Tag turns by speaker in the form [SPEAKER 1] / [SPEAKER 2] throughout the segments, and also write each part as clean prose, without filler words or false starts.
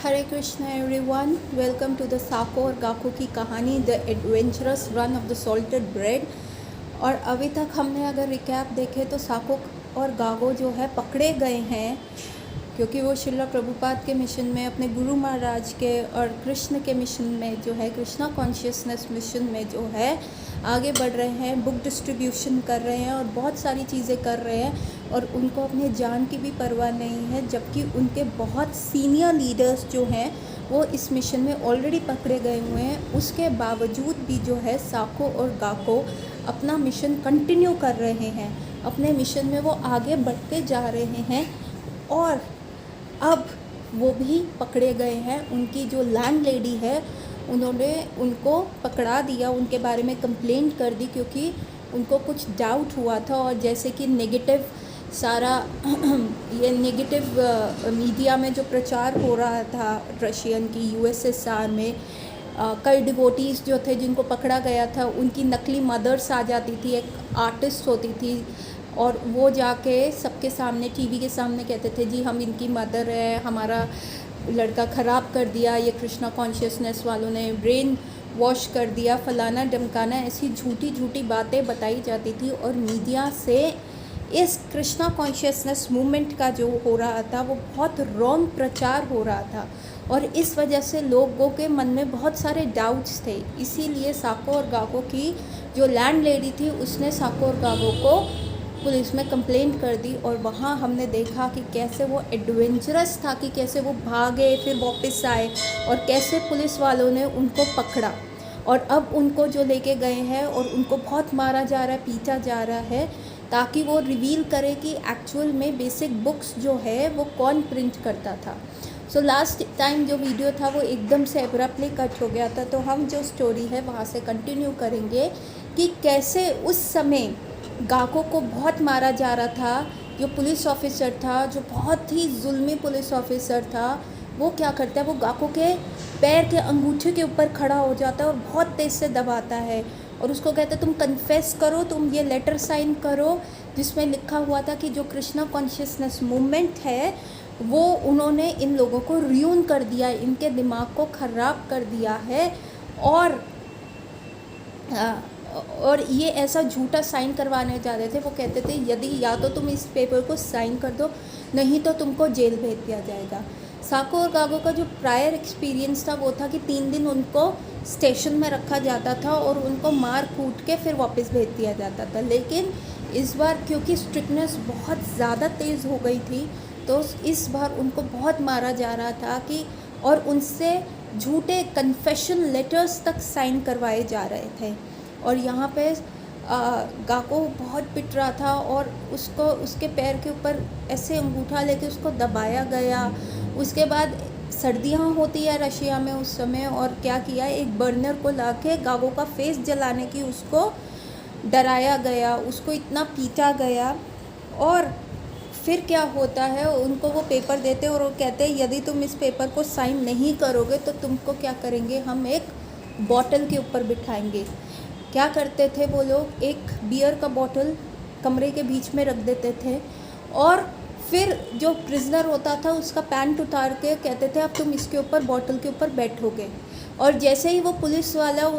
[SPEAKER 1] Hare Krishna everyone, welcome to the Sako और Gako की कहानी the adventurous run of the salted bread. और अभी तक हमने अगर रिकैप देखे तो साको और गागो जो है पकड़े गए हैं क्योंकि वो श्रील प्रभुपाद के मिशन में, अपने गुरु महाराज के और कृष्ण के मिशन में जो है, कृष्णा कॉन्शियसनेस मिशन में जो है आगे बढ़ रहे हैं, बुक डिस्ट्रीब्यूशन कर रहे हैं और बहुत सारी चीज़ें कर रहे हैं और उनको अपने जान की भी परवाह नहीं है। जबकि उनके बहुत सीनियर लीडर्स जो हैं वो इस मिशन में ऑलरेडी पकड़े गए हुए हैं, उसके बावजूद भी जो है साको और गाको अपना मिशन कंटिन्यू कर रहे हैं। अपने मिशन में वो आगे बढ़ते जा रहे हैं और अब वो भी पकड़े गए हैं। उनकी जो लैंड लेडी है उन्होंने उनको पकड़ा दिया, उनके बारे में कंप्लेंट कर दी क्योंकि उनको कुछ डाउट हुआ था। और जैसे कि नेगेटिव सारा ये नेगेटिव मीडिया में जो प्रचार हो रहा था रशियन की यूएसएसआर में, कई डिवोटीज़ जो थे जिनको पकड़ा गया था उनकी नकली मदर्स आ जाती थी, एक आर्टिस्ट होती थी और वो जाके सबके सामने टीवी के सामने कहते थे जी हम इनकी मदर है, हमारा लड़का ख़राब कर दिया, ये कृष्णा कॉन्शियसनेस वालों ने ब्रेन वॉश कर दिया, फलाना डमकाना, ऐसी झूठी झूठी बातें बताई जाती थी। और मीडिया से इस कृष्णा कॉन्शियसनेस मूवमेंट का जो हो रहा था वो बहुत रॉन्ग प्रचार हो रहा था और इस वजह से लोगों के मन में बहुत सारे डाउट्स थे। इसीलिए साको और गाको की जो लैंड लेडी थी उसने साको और गाको को पुलिस में कंप्लेंट कर दी। और वहाँ हमने देखा कि कैसे वो एडवेंचरस था, कि कैसे वो भागे फिर वापस आए और कैसे पुलिस वालों ने उनको पकड़ा और अब उनको जो लेके गए हैं और उनको बहुत मारा जा रहा है, पीटा जा रहा है, ताकि वो रिवील करे कि एक्चुअल में बेसिक बुक्स जो है वो कौन प्रिंट करता था। सो लास्ट टाइम जो वीडियो था वो एकदम से एब्रप्टली कट हो गया था, तो हम जो स्टोरी है वहाँ से कंटिन्यू करेंगे कि कैसे उस समय गाको को बहुत मारा जा रहा था। जो पुलिस ऑफिसर था, जो बहुत ही जुल्मी पुलिस ऑफिसर था, वो क्या करता है, वो गाको के पैर के अंगूठे के ऊपर खड़ा हो जाता है और बहुत तेज़ से दबाता है और उसको कहता है तुम कन्फेस करो, तुम ये लेटर साइन करो जिसमें लिखा हुआ था कि जो कृष्णा कॉन्शियसनेस मूवमेंट है वो उन्होंने इन लोगों को रियून कर दिया, इनके दिमाग को ख़राब कर दिया है और ये ऐसा झूठा साइन करवाने जा रहे थे। वो कहते थे यदि या तो तुम इस पेपर को साइन कर दो, नहीं तो तुमको जेल भेज दिया जाएगा। साको और गागो का जो प्रायर एक्सपीरियंस था वो था कि 3 दिन उनको स्टेशन में रखा जाता था और उनको मार कूट के फिर वापस भेज दिया जाता था। लेकिन इस बार क्योंकि स्ट्रिक्टनेस बहुत ज़्यादा तेज़ हो गई थी तो इस बार उनको बहुत मारा जा रहा था कि और उनसे झूठे कन्फेशन लेटर्स तक साइन करवाए जा रहे थे। और यहाँ पे गाको बहुत पिट रहा था और उसको उसके पैर के ऊपर ऐसे अंगूठा लेके उसको दबाया गया। उसके बाद सर्दियाँ होती है रशिया में उस समय, और क्या किया, एक बर्नर को लाके गाको का फेस जलाने की उसको डराया गया, उसको इतना पीटा गया। और फिर क्या होता है, उनको वो पेपर देते और वो कहते हैं यदि तुम इस पेपर को साइन नहीं करोगे तो तुमको क्या करेंगे, हम एक बॉटल के ऊपर बिठाएंगे। क्या करते थे वो लोग, एक बियर का बॉटल कमरे के बीच में रख देते थे और फिर जो प्रिजनर होता था उसका पैंट उतार के कहते थे अब तुम इसके ऊपर, बॉटल के ऊपर बैठोगे। और जैसे ही वो पुलिस वाला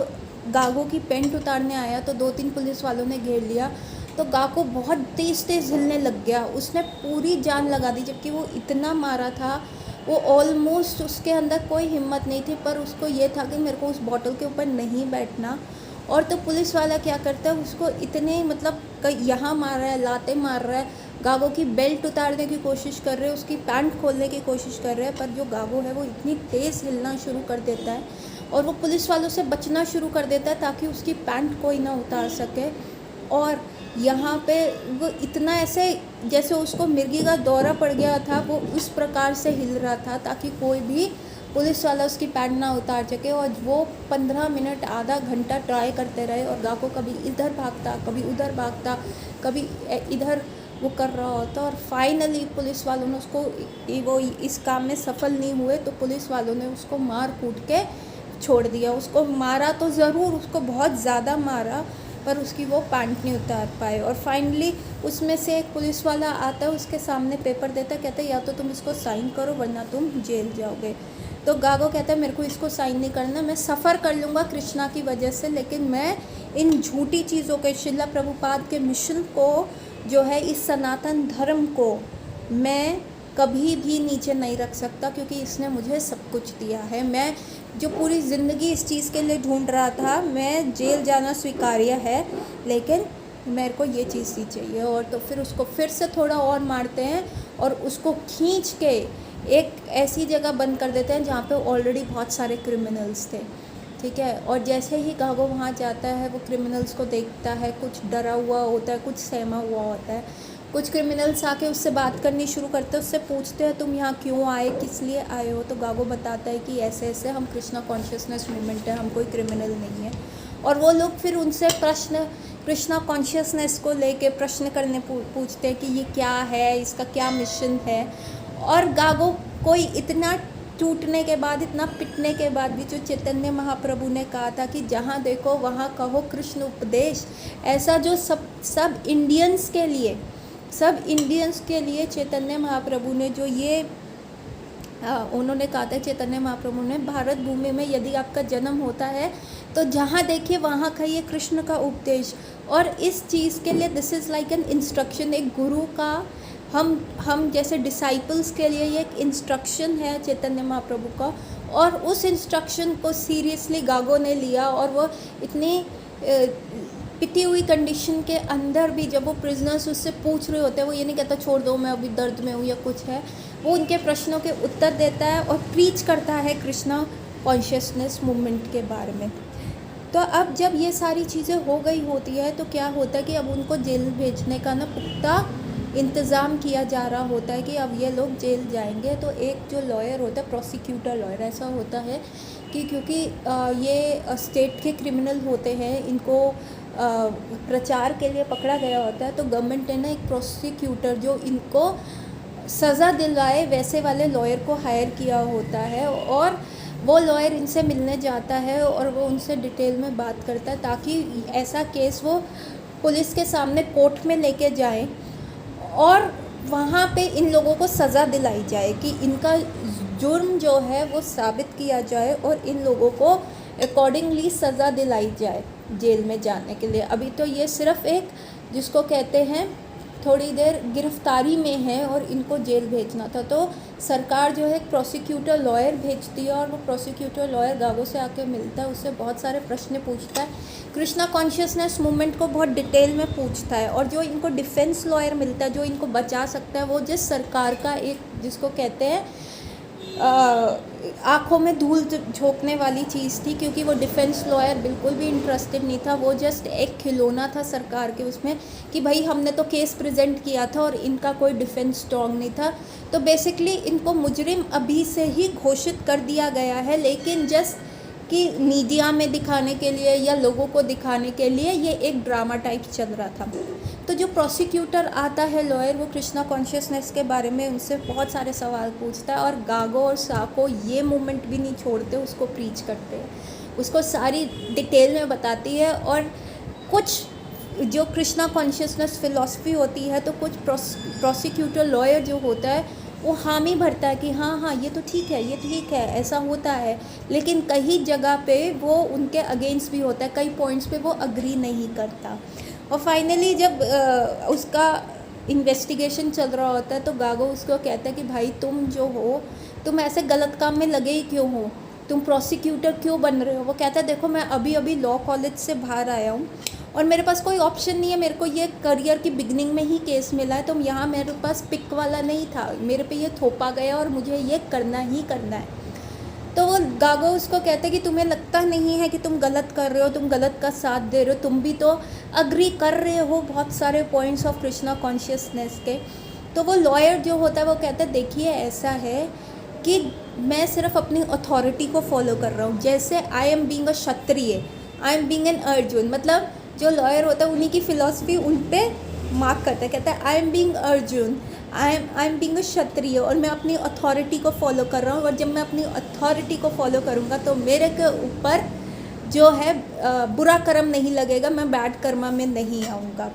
[SPEAKER 1] गागो की पैंट उतारने आया तो 2-3 पुलिस वालों ने घेर लिया तो गाको बहुत तेज़ हिलने लग गया, उसने पूरी जान लगा दी। जबकि वो इतना मारा था, वो ऑलमोस्ट उसके अंदर कोई हिम्मत नहीं थी, पर उसको ये था कि मेरे को उस बॉटल के ऊपर नहीं बैठना। और तो पुलिस वाला क्या करता है, उसको इतने मतलब यहाँ मार रहा है, लाते मार रहा है, गागो की बेल्ट उतारने की कोशिश कर रहे हैं, उसकी पैंट खोलने की कोशिश कर रहे हैं, पर जो गागो है वो इतनी तेज़ हिलना शुरू कर देता है और वो पुलिस वालों से बचना शुरू कर देता है ताकि उसकी पैंट कोई ना उतार सके। और यहाँ पे वो इतना ऐसे जैसे उसको मिर्गी का दौरा पड़ गया था, वो उस प्रकार से हिल रहा था ताकि कोई भी पुलिस वाला उसकी पैंट ना उतार सके। और वो 15 मिनट आधा घंटा ट्राई करते रहे और गाको कभी इधर भागता, कभी उधर भागता, कभी इधर वो कर रहा होता। और फाइनली पुलिस वालों ने उसको, वो इस काम में सफल नहीं हुए तो पुलिस वालों ने उसको मार कूट के छोड़ दिया। उसको मारा तो ज़रूर, उसको बहुत ज़्यादा मारा, पर उसकी वो पैंट नहीं उतार पाए। और फाइनली उसमें से एक पुलिस वाला आता है, उसके सामने पेपर देता है, कहता है या तो तुम इसको साइन करो वरना तुम जेल जाओगे। तो गागो कहता है मेरे को इसको साइन नहीं करना, मैं सफ़र कर लूँगा कृष्णा की वजह से, लेकिन मैं इन झूठी चीज़ों के, शिला प्रभुपाद के मिशन को जो है, इस सनातन धर्म को मैं कभी भी नीचे नहीं रख सकता, क्योंकि इसने मुझे सब कुछ दिया है। मैं जो पूरी ज़िंदगी इस चीज़ के लिए ढूंढ रहा था, मैं जेल जाना स्वीकार्य है, लेकिन मेरे को ये चीज़ ही चाहिए। और तो फिर उसको फिर से थोड़ा और मारते हैं और उसको खींच के एक ऐसी जगह बंद कर देते हैं जहाँ पे ऑलरेडी बहुत सारे क्रिमिनल्स थे, ठीक है। और जैसे ही गागो वहाँ जाता है, वो क्रिमिनल्स को देखता है, कुछ डरा हुआ होता है, कुछ सहमा हुआ होता है। कुछ क्रिमिनल्स आके उससे बात करनी शुरू करते हैं, उससे पूछते हैं तुम यहाँ क्यों आए, किस लिए आए हो। तो गागो बताता है कि ऐसे ऐसे हम कृष्णा कॉन्शियसनेस मूवमेंट है, हम कोई क्रिमिनल नहीं है। और वो लोग फिर उनसे प्रश्न, कृष्णा कॉन्शियसनेस को लेके प्रश्न करने पूछते हैं कि ये क्या है, इसका क्या मिशन है। और गागो कोई इतना टूटने के बाद, इतना पिटने के बाद भी, जो चैतन्य महाप्रभु ने कहा था कि जहाँ देखो वहाँ कहो कृष्ण उपदेश, ऐसा जो सब इंडियंस के लिए चैतन्य महाप्रभु ने जो ये उन्होंने कहा था, चैतन्य महाप्रभु ने, भारत भूमि में यदि आपका जन्म होता है तो जहाँ देखिए वहाँ कहिए कृष्ण का उपदेश। और इस चीज़ के लिए this is like an instruction, एक गुरु का हम जैसे डिसाइपल्स के लिए ये एक इंस्ट्रक्शन है चैतन्य महाप्रभु का। और उस इंस्ट्रक्शन को सीरियसली गागो ने लिया, और वो इतनी पिटी हुई कंडीशन के अंदर भी, जब वो प्रिजनर्स उससे पूछ रहे होते हैं, वो ये नहीं कहता छोड़ दो मैं अभी दर्द में हूँ या कुछ है, वो उनके प्रश्नों के उत्तर देता है और प्रीच करता है कृष्णा कॉन्शियसनेस मूवमेंट के बारे में। तो अब जब ये सारी चीज़ें हो गई होती है, तो क्या होता है कि अब उनको जेल भेजने का ना पुख्ता इंतज़ाम किया जा रहा होता है कि अब ये लोग जेल जाएंगे। तो एक जो लॉयर होता है, प्रोसिक्यूटर लॉयर, ऐसा होता है कि क्योंकि ये स्टेट के क्रिमिनल होते हैं, इनको प्रचार के लिए पकड़ा गया होता है, तो गवर्नमेंट ने ना एक प्रोसिक्यूटर जो इनको सज़ा दिलवाए वैसे वाले लॉयर को हायर किया होता है। और वो लॉयर इनसे मिलने जाता है और वो उनसे डिटेल में बात करता है, ताकि ऐसा केस वो पुलिस के सामने कोर्ट में लेके जाए और वहाँ पे इन लोगों को सज़ा दिलाई जाए, कि इनका जुर्म जो है वो साबित किया जाए और इन लोगों को अकॉर्डिंगली सज़ा दिलाई जाए जेल में जाने के लिए। अभी तो ये सिर्फ़ एक, जिसको कहते हैं, थोड़ी देर गिरफ्तारी में है और इनको जेल भेजना था। तो सरकार जो है एक प्रोसिक्यूटर लॉयर भेजती है, और वो प्रोसिक्यूटर लॉयर गागो से आके मिलता है, उससे बहुत सारे प्रश्न पूछता है, कृष्णा कॉन्शियसनेस मूवमेंट को बहुत डिटेल में पूछता है। और जो इनको डिफेंस लॉयर मिलता है, जो इनको बचा सकता है, वो जिस सरकार का एक, जिसको कहते हैं आँखों में धूल झोंकने वाली चीज़ थी, क्योंकि वो डिफेंस लॉयर बिल्कुल भी इंटरेस्टेड नहीं था। वो जस्ट एक खिलौना था सरकार के उसमें, कि भाई हमने तो केस प्रेजेंट किया था और इनका कोई डिफेंस स्ट्रॉन्ग नहीं था। तो बेसिकली इनको मुजरिम अभी से ही घोषित कर दिया गया है, लेकिन जस्ट कि मीडिया में दिखाने के लिए या लोगों को दिखाने के लिए ये एक ड्रामा टाइप चल रहा था। तो जो प्रोसिक्यूटर आता है लॉयर, वो कृष्णा कॉन्शियसनेस के बारे में उनसे बहुत सारे सवाल पूछता है, और गागो और साको ये मूवमेंट भी नहीं छोड़ते, उसको प्रीच करते हैं, उसको सारी डिटेल में बताती है। और कुछ जो कृष्णा कॉन्शियसनेस फ़िलॉसफी होती है, तो कुछ प्रोसिक्यूटर लॉयर जो होता है वो हामी भरता है कि हाँ ये तो ठीक है, ये ठीक है, ऐसा होता है। लेकिन कई जगह पे वो उनके अगेंस्ट भी होता है, कई पॉइंट्स पे वो अग्री नहीं करता। और फाइनली जब उसका इन्वेस्टिगेशन चल रहा होता है, तो गागो उसको कहता है कि भाई तुम जो हो, तुम ऐसे गलत काम में लगे ही क्यों हो, तुम प्रोसिक्यूटर क्यों बन रहे हो। वो कहता है देखो मैं अभी अभी लॉ कॉलेज से बाहर आया हूँ और मेरे पास कोई ऑप्शन नहीं है, मेरे को ये करियर की बिगनिंग में ही केस मिला है, तो यहाँ मेरे पास पिक वाला नहीं था, मेरे पे ये थोपा गया और मुझे ये करना ही करना है। तो वो गागो उसको कहते हैं कि तुम्हें लगता नहीं है कि तुम गलत कर रहे हो, तुम गलत का साथ दे रहे हो, तुम भी तो अग्री कर रहे हो बहुत सारे पॉइंट्स ऑफ कृष्णा कॉन्शियसनेस के। तो वो लॉयर जो होता है वो कहता है देखिए ऐसा है कि मैं सिर्फ अपनी अथॉरिटी को फॉलो कर रहा हूँ, जैसे आई am being a Kshatriya, I am being an Arjun. मतलब जो लॉयर होता है उन्हीं की फ़िलॉसफी उन पे मार्क करता है, कहता है I am being Arjun, I am being a Kshatriya, और मैं अपनी अथॉरिटी को फॉलो कर रहा हूँ। और जब मैं अपनी अथॉरिटी को फॉलो करूँगा तो मेरे के ऊपर जो है बुरा कर्म नहीं लगेगा, मैं बैड कर्मा में नहीं आऊँगा।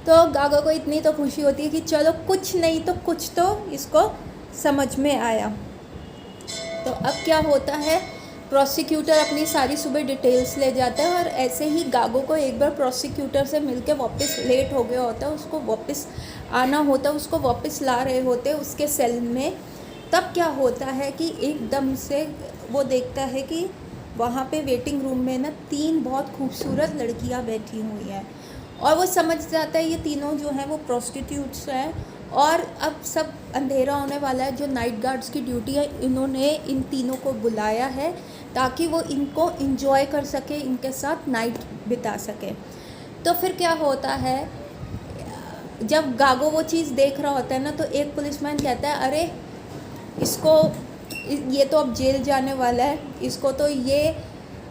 [SPEAKER 1] तो गागा को इतनी तो खुशी होती है कि चलो कुछ नहीं तो कुछ तो इसको समझ में आया। तो अब क्या होता है, प्रोसिक्यूटर अपनी सारी सुबह डिटेल्स ले जाता है और ऐसे ही गागो को एक बार प्रोसिक्यूटर से मिलके वापस लेट हो गया होता है, उसको वापस आना होता है, उसको वापस ला रहे होते उसके सेल में। तब क्या होता है कि एकदम से वो देखता है कि वहाँ पे वेटिंग रूम में ना 3 बहुत खूबसूरत लड़कियाँ बैठी हुई हैं और वो समझ जाता है ये तीनों जो हैं वो प्रोस्टिट्यूट्स हैं और अब सब अंधेरा होने वाला है। जो नाइट गार्ड्स की ड्यूटी है, इन्होंने इन तीनों को बुलाया है ताकि वो इनको इंजॉय कर सके, इनके साथ नाइट बिता सके। तो फिर क्या होता है, जब गागो वो चीज़ देख रहा होता है ना, तो एक पुलिसमैन कहता है अरे इसको, ये तो अब जेल जाने वाला है, इसको तो ये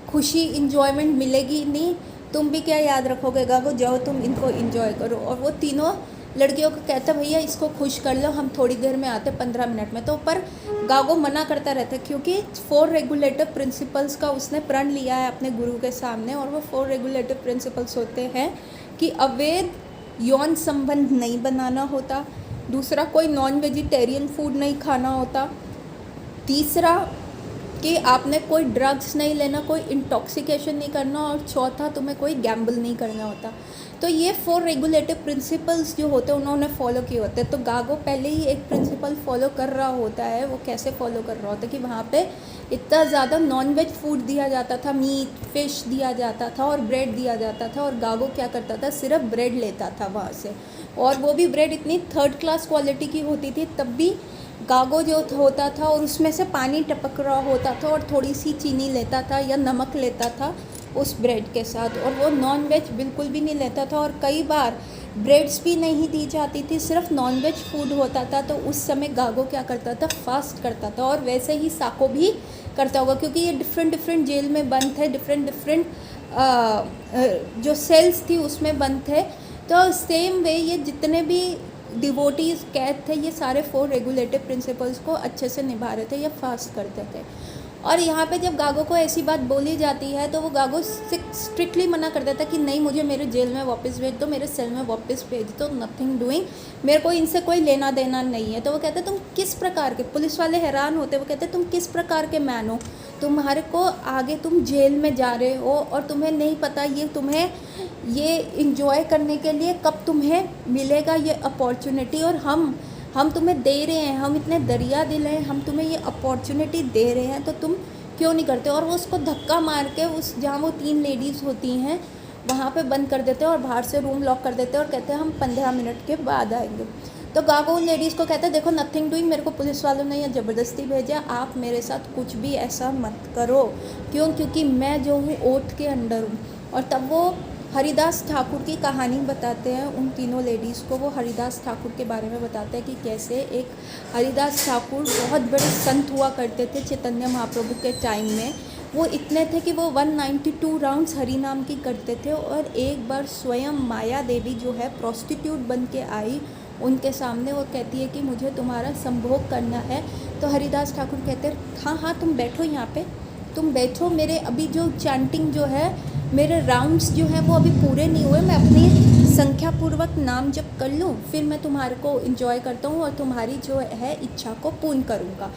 [SPEAKER 1] खुशी इंजॉयमेंट मिलेगी नहीं, तुम भी क्या याद रखोगे गागो, जाओ तुम इनको इंजॉय करो। और वो तीनों लड़कियों को कहता भैया इसको खुश कर लो, हम थोड़ी देर में आते 15 मिनट में। तो पर गागो मना करता रहता है क्योंकि 4 रेगुलेटिव प्रिंसिपल्स का उसने प्रण लिया है अपने गुरु के सामने। और वो 4 रेगुलेटिव प्रिंसिपल्स होते हैं कि अवैध यौन संबंध नहीं बनाना होता, दूसरा कोई नॉन वेजिटेरियन फूड नहीं खाना होता, तीसरा कि आपने कोई ड्रग्स नहीं लेना, कोई इंटॉक्सिकेशन नहीं करना, और चौथा तुम्हें कोई गैम्बल नहीं करना होता। तो ये 4 रेगुलेटिव प्रिंसिपल्स जो होते हैं उन्होंने फॉलो किए होते हैं। तो गागो पहले ही एक प्रिंसिपल फॉलो कर रहा होता है। वो कैसे फॉलो कर रहा होता है कि वहाँ पे इतना ज़्यादा नॉन वेज फूड दिया जाता था, मीट फिश दिया जाता था और ब्रेड दिया जाता था, और गागो क्या करता था, सिर्फ ब्रेड लेता था वहाँ से, और वो भी ब्रेड इतनी 3rd क्लास क्वालिटी की होती थी। तब भी गागो जो होता था और उसमें से पानी टपक रहा होता था और थोड़ी सी चीनी लेता था या नमक लेता था उस ब्रेड के साथ, और वो नॉन वेज बिल्कुल भी नहीं लेता था। और कई बार ब्रेड्स भी नहीं दी जाती थी, सिर्फ नॉन वेज फूड होता था। तो उस समय गागो क्या करता था, फास्ट करता था। और वैसे ही साको भी करता होगा क्योंकि ये डिफरेंट जेल में बंद थे, डिफरेंट जो सेल्स थी उसमें बंद थे। तो सेम वे ये जितने भी डिवोटीज कैद थे, ये सारे 4 रेगुलेटिव प्रिंसिपल्स को अच्छे से निभा रहे थे या फास्ट करते थे। और यहाँ पे जब गागो को ऐसी बात बोली जाती है तो वो गागो स्ट्रिक्टली मना कर देता कि नहीं, मुझे मेरे जेल में वापस भेज दो, मेरे सेल में वापस भेज दो, नथिंग डूइंग, मेरे को इनसे कोई लेना देना नहीं है। तो वो कहते तुम किस प्रकार के, पुलिस वाले हैरान होते, वो कहते तुम किस प्रकार के मैन हो, तुम्हारे को आगे तुम जेल में जा रहे हो और तुम्हें नहीं पता ये तुम्हें ये इंजॉय करने के लिए कब तुम्हें मिलेगा ये अपॉर्चुनिटी, और हम तुम्हें दे रहे हैं, हम इतने दरिया दिल हैं, हम तुम्हें ये अपॉर्चुनिटी दे रहे हैं, तो तुम क्यों नहीं करते। और वो उसको धक्का मार के उस जहाँ वो 3 लेडीज़ होती हैं वहाँ पे बंद कर देते हैं और बाहर से रूम लॉक कर देते हैं और कहते हैं हम 15 मिनट के बाद आएंगे। तो गागो उन लेडीज़ को कहता है देखो नथिंग डूइंग, मेरे को पुलिस वालों ने यह ज़बरदस्ती भेजा, आप मेरे साथ कुछ भी ऐसा मत करो, क्योंकि मैं जो हूँ ओथ के अंडर हूँ। और तब वो हरिदास ठाकुर की कहानी बताते हैं उन तीनों लेडीज़ को। वो हरिदास ठाकुर के बारे में बताते हैं कि कैसे एक हरिदास ठाकुर बहुत बड़े संत हुआ करते थे चैतन्य महाप्रभु के टाइम में। वो इतने थे कि वो 192 राउंड्स हरि नाम की करते थे। और एक बार स्वयं माया देवी जो है प्रोस्टिट्यूट बन के आई उनके सामने, वो कहती है कि मुझे तुम्हारा संभोग करना है। तो हरिदास ठाकुर कहते हैं हाँ हाँ तुम बैठो, यहाँ पे तुम बैठो, मेरे अभी जो चैंटिंग जो है, मेरे राउंड्स जो हैं वो अभी पूरे नहीं हुए, मैं अपनी संख्या पूर्वक नाम जप कर लूँ, फिर मैं तुम्हारे को एंजॉय करता हूँ और तुम्हारी जो है इच्छा को पूर्ण करूँगा।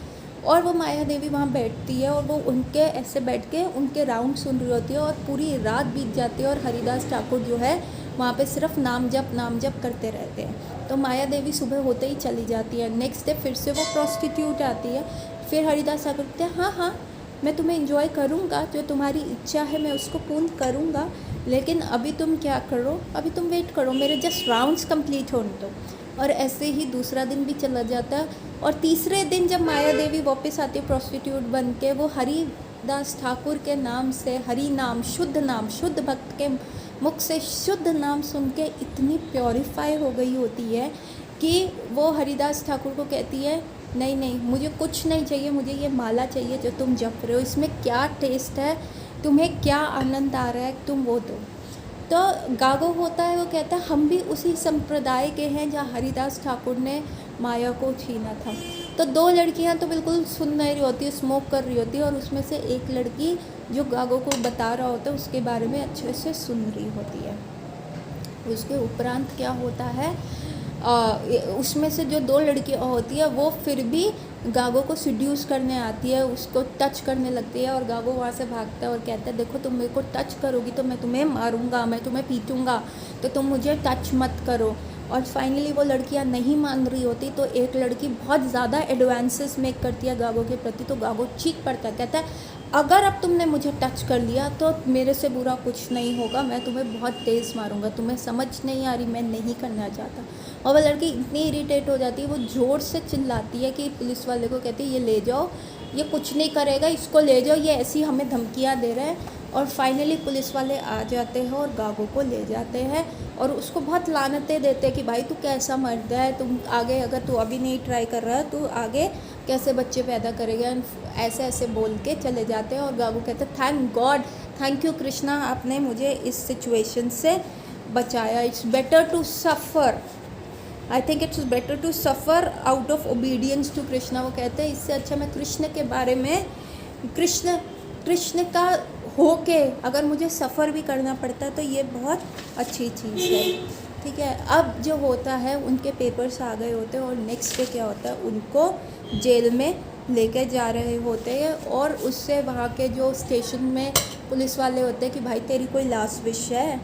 [SPEAKER 1] और वो माया देवी वहाँ बैठती है और वो उनके ऐसे बैठ के उनके राउंड सुन रही होती है और पूरी रात बीत जाती है और हरिदास ठाकुर जो है वहाँ पे सिर्फ नाम जप करते रहते हैं। तो माया देवी सुबह होते ही चली जाती है। नेक्स्ट डे फिर से वो प्रोस्टिट्यूट आती है। फिर हरिदास ठाकुर कहते हैं हाँ हाँ मैं तुम्हें एंजॉय करूँगा, जो तुम्हारी इच्छा है मैं उसको पूर्ण करूँगा, लेकिन अभी तुम क्या करो, अभी तुम वेट करो, मेरे जस्ट राउंड्स कंप्लीट होने दो। और ऐसे ही दूसरा दिन भी चला जाता है। और तीसरे दिन जब माया देवी वापस आती है प्रोस्टिट्यूट बन के, वो हरिदास ठाकुर के नाम से, हरि नाम, शुद्ध भक्त के मुख से शुद्ध नाम सुन के इतनी प्योरीफाई हो गई होती है कि वो हरिदास ठाकुर को कहती है नहीं नहीं मुझे कुछ नहीं चाहिए, मुझे ये माला चाहिए जो तुम जप रहे हो, इसमें क्या टेस्ट है, तुम्हें क्या आनंद आ रहा है, तुम वो दो। तो गागो होता है वो कहता है हम भी उसी संप्रदाय के हैं जहाँ हरिदास ठाकुर ने माया को छीना था। तो दो लड़कियां तो बिल्कुल सुन नहीं रही होती, स्मोक कर रही होती है, और उसमें से एक लड़की जो गागो को बता रहा होता है उसके बारे में अच्छे से सुन रही होती है। उसके उपरांत क्या होता है, उसमें से जो दो लड़कियाँ होती है वो फिर भी गागो को सिड्यूस करने आती है, उसको टच करने लगती है, और गागो वहाँ से भागता है और कहता है देखो तुम मेरे को टच करोगी तो मैं तुम्हें मारूंगा, मैं तुम्हें पीटूंगा, तो तुम मुझे टच मत करो। और फाइनली वो लड़कियाँ नहीं मान रही होती, तो एक लड़की बहुत ज़्यादा एडवांसेस मेक करती है गागो के प्रति, तो गागो चीख पड़ता है, कहता है अगर अब तुमने मुझे टच कर लिया तो मेरे से बुरा कुछ नहीं होगा, मैं तुम्हें बहुत तेज़ मारूंगा, तुम्हें समझ नहीं आ रही, मैं नहीं करना चाहता। और वह लड़की इतनी इरिटेट हो जाती है, वो ज़ोर से चिल्लाती है कि पुलिस वाले को कहती है ये ले जाओ, ये कुछ नहीं करेगा, इसको ले जाओ, ये ऐसी हमें धमकियाँ दे रहा है। और फाइनली पुलिस वाले आ जाते हैं और गागो को ले जाते हैं और उसको बहुत लानतें देते हैं कि भाई तू कैसा मर्द है, तुम आगे अगर तू अभी नहीं ट्राई कर रहा है तो आगे कैसे बच्चे पैदा करेगा, ऐसे ऐसे बोल के चले जाते हैं। और गागो कहते हैं thank God, thank you Krishna, आपने मुझे इस सिचुएशन से बचाया। It's better to suffer, I think it's better to suffer out of obedience to Krishna. वो कहते हैं इससे अच्छा मैं कृष्ण के बारे में, कृष्ण का होके अगर मुझे सफ़र भी करना पड़ता है तो ये बहुत अच्छी चीज़ है। ठीक है, अब जो होता है उनके पेपर्स आ गए होते हैं और नेक्स्ट डे क्या होता है, उनको जेल में लेके जा रहे होते हैं। और उससे वहाँ के जो स्टेशन में पुलिस वाले होते हैं कि भाई तेरी कोई लास्ट विश है,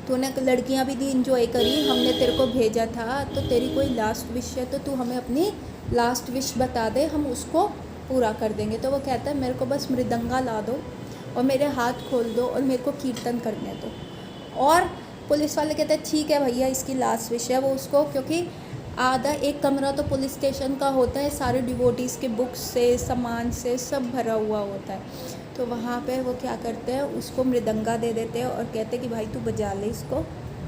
[SPEAKER 1] तूने लड़कियाँ भी दी इंजॉय करी, हमने तेरे को भेजा था, तो तेरी कोई लास्ट विश है तो तू हमें अपनी लास्ट विश बता दे, हम उसको पूरा कर देंगे। तो वो कहता है मेरे को बस मृदंगा ला दो और मेरे हाथ खोल दो और मेरे को कीर्तन करने दो। और पुलिस वाले कहते हैं ठीक है भैया, इसकी लास्ट विश है। वो उसको, क्योंकि आधा एक कमरा तो पुलिस स्टेशन का होता है, सारे डिवोटीज़ के बुक्स से, सामान से सब भरा हुआ होता है, तो वहाँ पे वो क्या करते हैं, उसको मृदंगा दे देते हैं और कहते हैं कि भाई तू बजा ले इसको,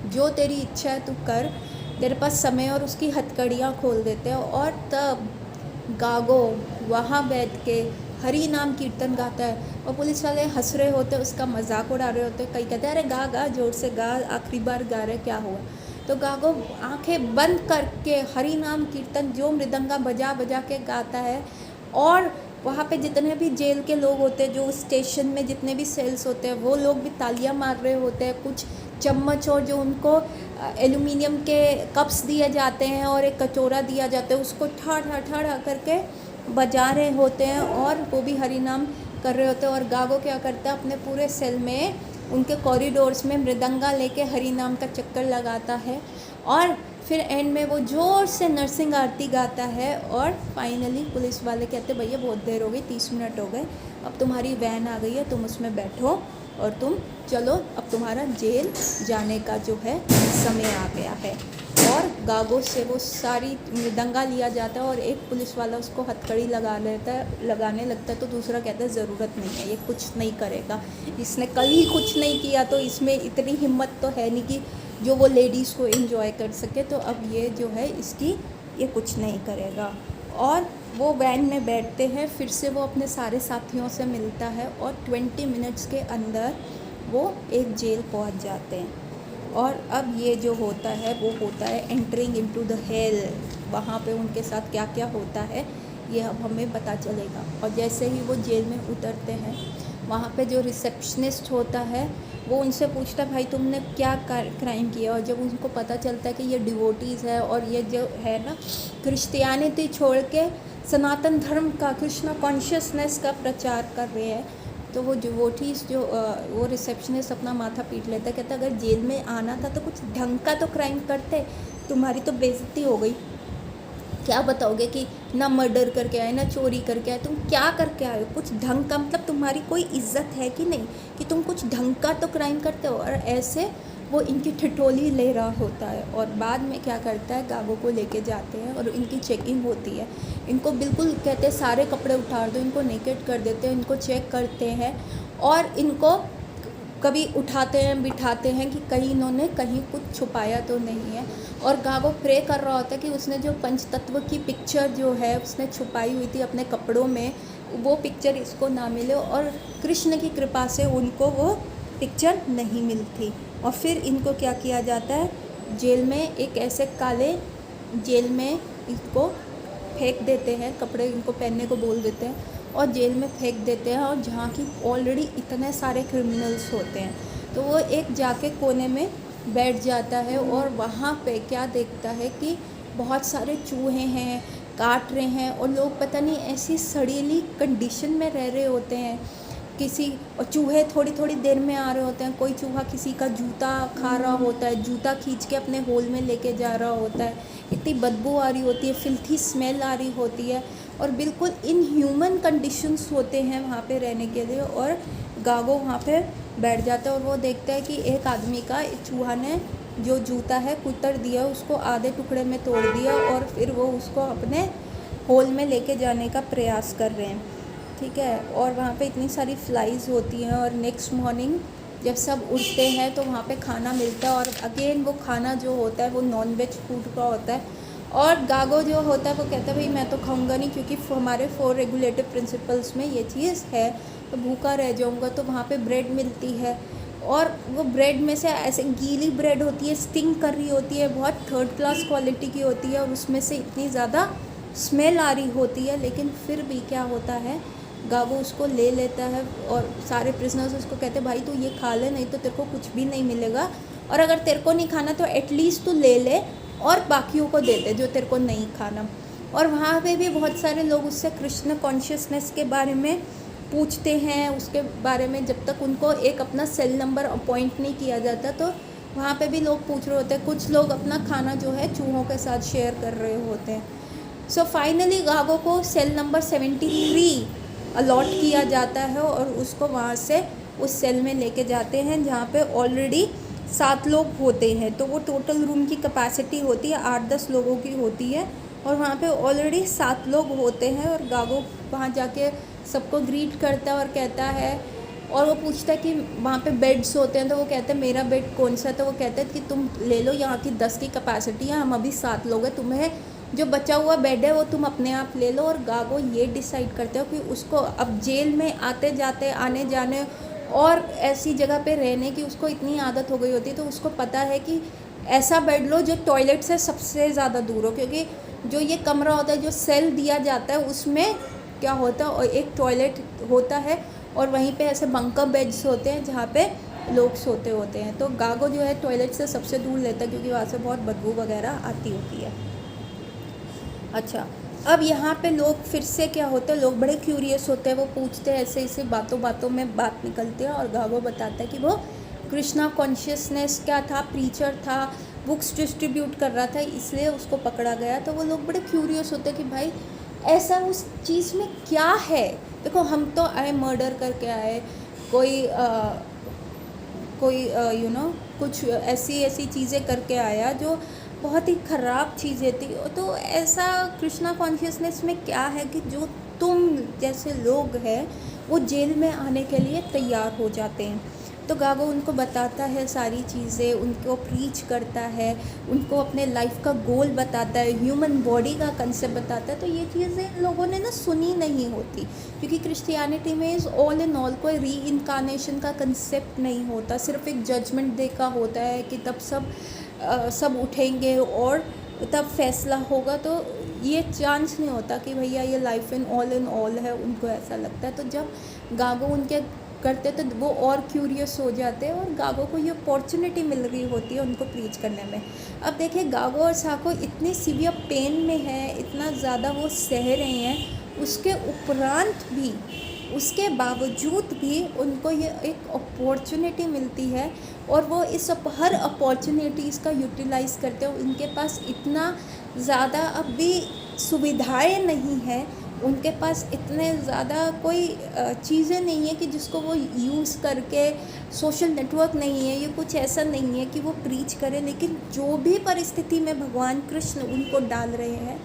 [SPEAKER 1] जो तेरी इच्छा है तू कर, तेरे पास समय, और उसकी हथकड़ियाँ खोल देते हैं। और तब गागो वहाँ बैठ के हरि नाम कीर्तन गाता है और पुलिस वाले हंस रहे होते हैं, उसका मजाक उड़ा रहे होते हैं। कई कहते हैं अरे गा गा, जोर से गा, आखिरी बार गा रहे, क्या हुआ। तो गागो आंखें बंद करके हरि नाम कीर्तन जो मृदंगा बजा बजा के गाता है। और वहाँ पे जितने भी जेल के लोग होते हैं, जो स्टेशन में जितने भी सेल्स होते हैं, वो लोग भी तालियां मार रहे होते हैं। कुछ चम्मच और जो उनको एल्युमिनियम के कप्स दिए जाते हैं और एक कटोरा दिया जाता है, उसको ठा ठा ठा करके बजा रहे होते हैं और वो भी हरि नाम कर रहे होते हैं। और गागो क्या करता है, अपने पूरे सेल में उनके कॉरिडोर्स में मृदंगा लेके हरि नाम का चक्कर लगाता है और फिर एंड में वो जोर से नरसिंह आरती गाता है। और फाइनली पुलिस वाले कहते भैया बहुत देर हो गई, 30 मिनट हो गए, अब तुम्हारी वैन आ गई है, तुम उसमें बैठो और तुम चलो, अब तुम्हारा जेल जाने का जो है समय आ गया है। और गागो से वो सारी मृदंगा लिया जाता है और एक पुलिस वाला उसको हथकड़ी लगाने लगता है, तो दूसरा कहता है ज़रूरत नहीं है, ये कुछ नहीं करेगा, इसने कल ही कुछ नहीं किया, तो इसमें इतनी हिम्मत तो है नहीं कि जो वो लेडीज़ को एंजॉय कर सके, तो अब ये जो है इसकी ये कुछ नहीं करेगा। और वो वैन में बैठते हैं, फिर से वो अपने सारे साथियों से मिलता है और 20 मिनट्स के अंदर वो एक जेल पहुंच जाते हैं। और अब ये जो होता है वो होता है एंटरिंग इनटू द हेल। वहाँ पे उनके साथ क्या क्या होता है ये अब हमें पता चलेगा। और जैसे ही वो जेल में उतरते हैं, वहाँ पे जो रिसेप्शनिस्ट होता है वो उनसे पूछता है भाई तुमने क्या क्राइम किया। और जब उनको पता चलता है कि ये डिवोटीज़ है और ये जो है ना क्रिश्चियनिटी छोड़ के सनातन धर्म का, कृष्णा कॉन्शियसनेस का प्रचार कर रहे हैं, तो वो डिवोटीज़ जो वो रिसेप्शनिस्ट अपना माथा पीट लेता है, कहता अगर जेल में आना था तो कुछ ढंग का तो क्राइम करते, तुम्हारी तो बेइज्जती हो गई, क्या बताओगे कि ना मर्डर करके आए, ना चोरी करके आए, तुम क्या करके आए हो, कुछ ढंग का, मतलब तुम्हारी कोई इज्जत है कि नहीं कि तुम कुछ ढंग का तो क्राइम करते हो। और ऐसे वो इनकी ठिठोली ले रहा होता है। और बाद में क्या करता है, गागो को लेके जाते हैं और इनकी चेकिंग होती है। इनको बिल्कुल कहते हैं सारे कपड़े उतार दो, इनको नेकेड कर देते हैं, इनको चेक करते हैं और इनको कभी उठाते हैं, बिठाते हैं कि कहीं इन्होंने कहीं कुछ छुपाया तो नहीं है। और गागो प्रे कर रहा होता है कि उसने जो पंचतत्व की पिक्चर जो है उसने छुपाई हुई थी अपने कपड़ों में, वो पिक्चर इसको ना मिले। और कृष्ण की कृपा से उनको वो पिक्चर नहीं मिलती। और फिर इनको क्या किया जाता है, जेल में एक ऐसे काले जेल में इनको फेंक देते हैं, कपड़े इनको पहनने को बोल देते हैं और जेल में फेंक देते हैं, और जहाँ की ऑलरेडी इतने सारे क्रिमिनल्स होते हैं। तो वो एक जाके कोने में बैठ जाता है और वहाँ पे क्या देखता है कि बहुत सारे चूहे हैं, काट रहे हैं, और लोग पता नहीं ऐसी सड़ीली कंडीशन में रह रहे होते हैं। किसी और चूहे थोड़ी थोड़ी देर में आ रहे होते हैं, कोई चूहा किसी का जूता खा रहा होता है, जूता खींच के अपने होल में लेके जा रहा होता है, इतनी बदबू आ रही होती है, फिल्थी स्मेल आ रही होती है, और बिल्कुल इनह्यूमन कंडीशंस होते हैं वहाँ पे रहने के लिए। और गागो वहाँ पे बैठ जाता है और वो देखता है कि एक आदमी का चूहा ने जो जूता है कुतर दिया, उसको आधे टुकड़े में तोड़ दिया, और फिर वो उसको अपने होल में लेके जाने का प्रयास कर रहे हैं, ठीक है। और वहाँ पे इतनी सारी फ्लाइज होती हैं, और नेक्स्ट मॉर्निंग जब सब उठते हैं तो वहाँ पे खाना मिलता है, और अगेन वो खाना जो होता है वो नॉन वेज फूड का होता है। और गागो जो होता है वो कहता है भाई मैं तो खाऊंगा नहीं, क्योंकि हमारे 4 रेगुलेटिव प्रिंसिपल्स में ये चीज़ है, तो भूखा रह जाऊंगा। तो वहाँ पे ब्रेड मिलती है, और वो ब्रेड में से ऐसे गीली ब्रेड होती है, स्टिंग कर रही होती है, बहुत थर्ड क्लास क्वालिटी की होती है, और उसमें से इतनी ज़्यादा स्मेल आ रही होती है। लेकिन फिर भी क्या होता है, गागो उसको ले लेता है, और सारे प्रिजनर्स उसको कहते हैं भाई तू ये खा ले, नहीं तो तेरे को कुछ भी नहीं मिलेगा, और अगर तेरे को नहीं खाना तो एटलीस्ट तू ले ले और बाकियों को दे दे जो तेरे को नहीं खाना। और वहाँ पे भी बहुत सारे लोग उससे कृष्ण कॉन्शियसनेस के बारे में पूछते हैं, उसके बारे में, जब तक उनको एक अपना सेल नंबर अपॉइंट नहीं किया जाता तो वहाँ पे भी लोग पूछ रहे होते हैं। कुछ लोग अपना खाना जो है चूहों के साथ शेयर कर रहे होते हैं। सो फाइनली गागो को सेल नंबर 73 अलॉट किया जाता है, और उसको वहाँ से उस सेल में लेके जाते हैं जहाँ पे ऑलरेडी 7 लोग होते हैं। तो वो टोटल रूम की कैपेसिटी होती है 8-10 लोगों की होती है, और वहाँ पे ऑलरेडी 7 लोग होते हैं। और गागो वहाँ जाके सबको ग्रीट करता है और कहता है, और वो पूछता है कि वहाँ पे बेड्स होते हैं, तो वो कहते हैं मेरा बेड कौन सा है, तो वो कहते हैं कि तुम ले लो, यहाँ की 10 की कैपेसिटी है, हम अभी 7 लोग हैं, तुम्हें जो बचा हुआ बेड है वो तुम अपने आप ले लो। और गागो ये डिसाइड करते हो कि उसको अब जेल में आते जाते आने जाने और ऐसी जगह पे रहने की उसको इतनी आदत हो गई होती है, तो उसको पता है कि ऐसा बेड लो जो टॉयलेट से सबसे ज़्यादा दूर हो, क्योंकि जो ये कमरा होता है, जो सेल दिया जाता है, उसमें क्या होता है, और एक टॉयलेट होता है, और वहीं पे ऐसे बंकर बेड्स होते हैं जहाँ पे लोग सोते होते हैं। तो गागो जो है टॉयलेट से सबसे दूर लेता है, क्योंकि वहाँ से बहुत बदबू वगैरह आती होती है। अच्छा, अब यहाँ पे लोग फिर से क्या होता है, लोग बड़े क्यूरियस होते हैं, वो पूछते हैं, ऐसे ऐसे बातों बातों में बात निकलती है, और गागो बताता है कि वो कृष्णा कॉन्शियसनेस क्या था, प्रीचर था, बुक्स डिस्ट्रीब्यूट कर रहा था, इसलिए उसको पकड़ा गया। तो वो लोग बड़े क्यूरियस होते हैं कि भाई ऐसा उस चीज़ में क्या है। देखो हम तो आए मर्डर करके आए, कोई कुछ ऐसी ऐसी चीज़ें करके आया जो बहुत ही ख़राब चीज़ें थी। तो ऐसा कृष्णा कॉन्शियसनेस में क्या है कि जो तुम जैसे लोग हैं वो जेल में आने के लिए तैयार हो जाते हैं। तो गागो उनको बताता है सारी चीज़ें, उनको प्रीच करता है, उनको अपने लाइफ का गोल बताता है, ह्यूमन बॉडी का कंसेप्ट बताता है। तो ये चीज़ें इन लोगों ने ना सुनी नहीं होती, क्योंकि क्रिश्चियनिटी में इज़ ऑल इन ऑल कोई री इनकारनेशन का कंसेप्ट नहीं होता, सिर्फ एक जजमेंट डे का होता है कि तब सब उठेंगे और तब फैसला होगा। तो ये चांस नहीं होता कि भैया ये लाइफ इन ऑल है, उनको ऐसा लगता है। तो जब गागो उनके करते तो वो और क्यूरियस हो जाते हैं, और गागो को ये अपॉर्चुनिटी मिल रही होती है उनको प्रीच करने में। अब देखिए गागो और साको इतनी सीवियर पेन में है, इतना ज़्यादा वो सह रहे हैं, उसके उपरांत भी, उसके बावजूद भी उनको ये एक अपॉर्चुनिटी मिलती है, और वो इस हर अपॉर्चुनिटीज़ का यूटिलाइज़ करते हैं। उनके पास इतना ज़्यादा अब भी सुविधाएं नहीं हैं, उनके पास इतने ज़्यादा कोई चीज़ें नहीं है कि जिसको वो यूज़ करके, सोशल नेटवर्क नहीं है, ये कुछ ऐसा नहीं है कि वो प्रीच करें। लेकिन जो भी परिस्थिति में भगवान कृष्ण उनको डाल रहे हैं,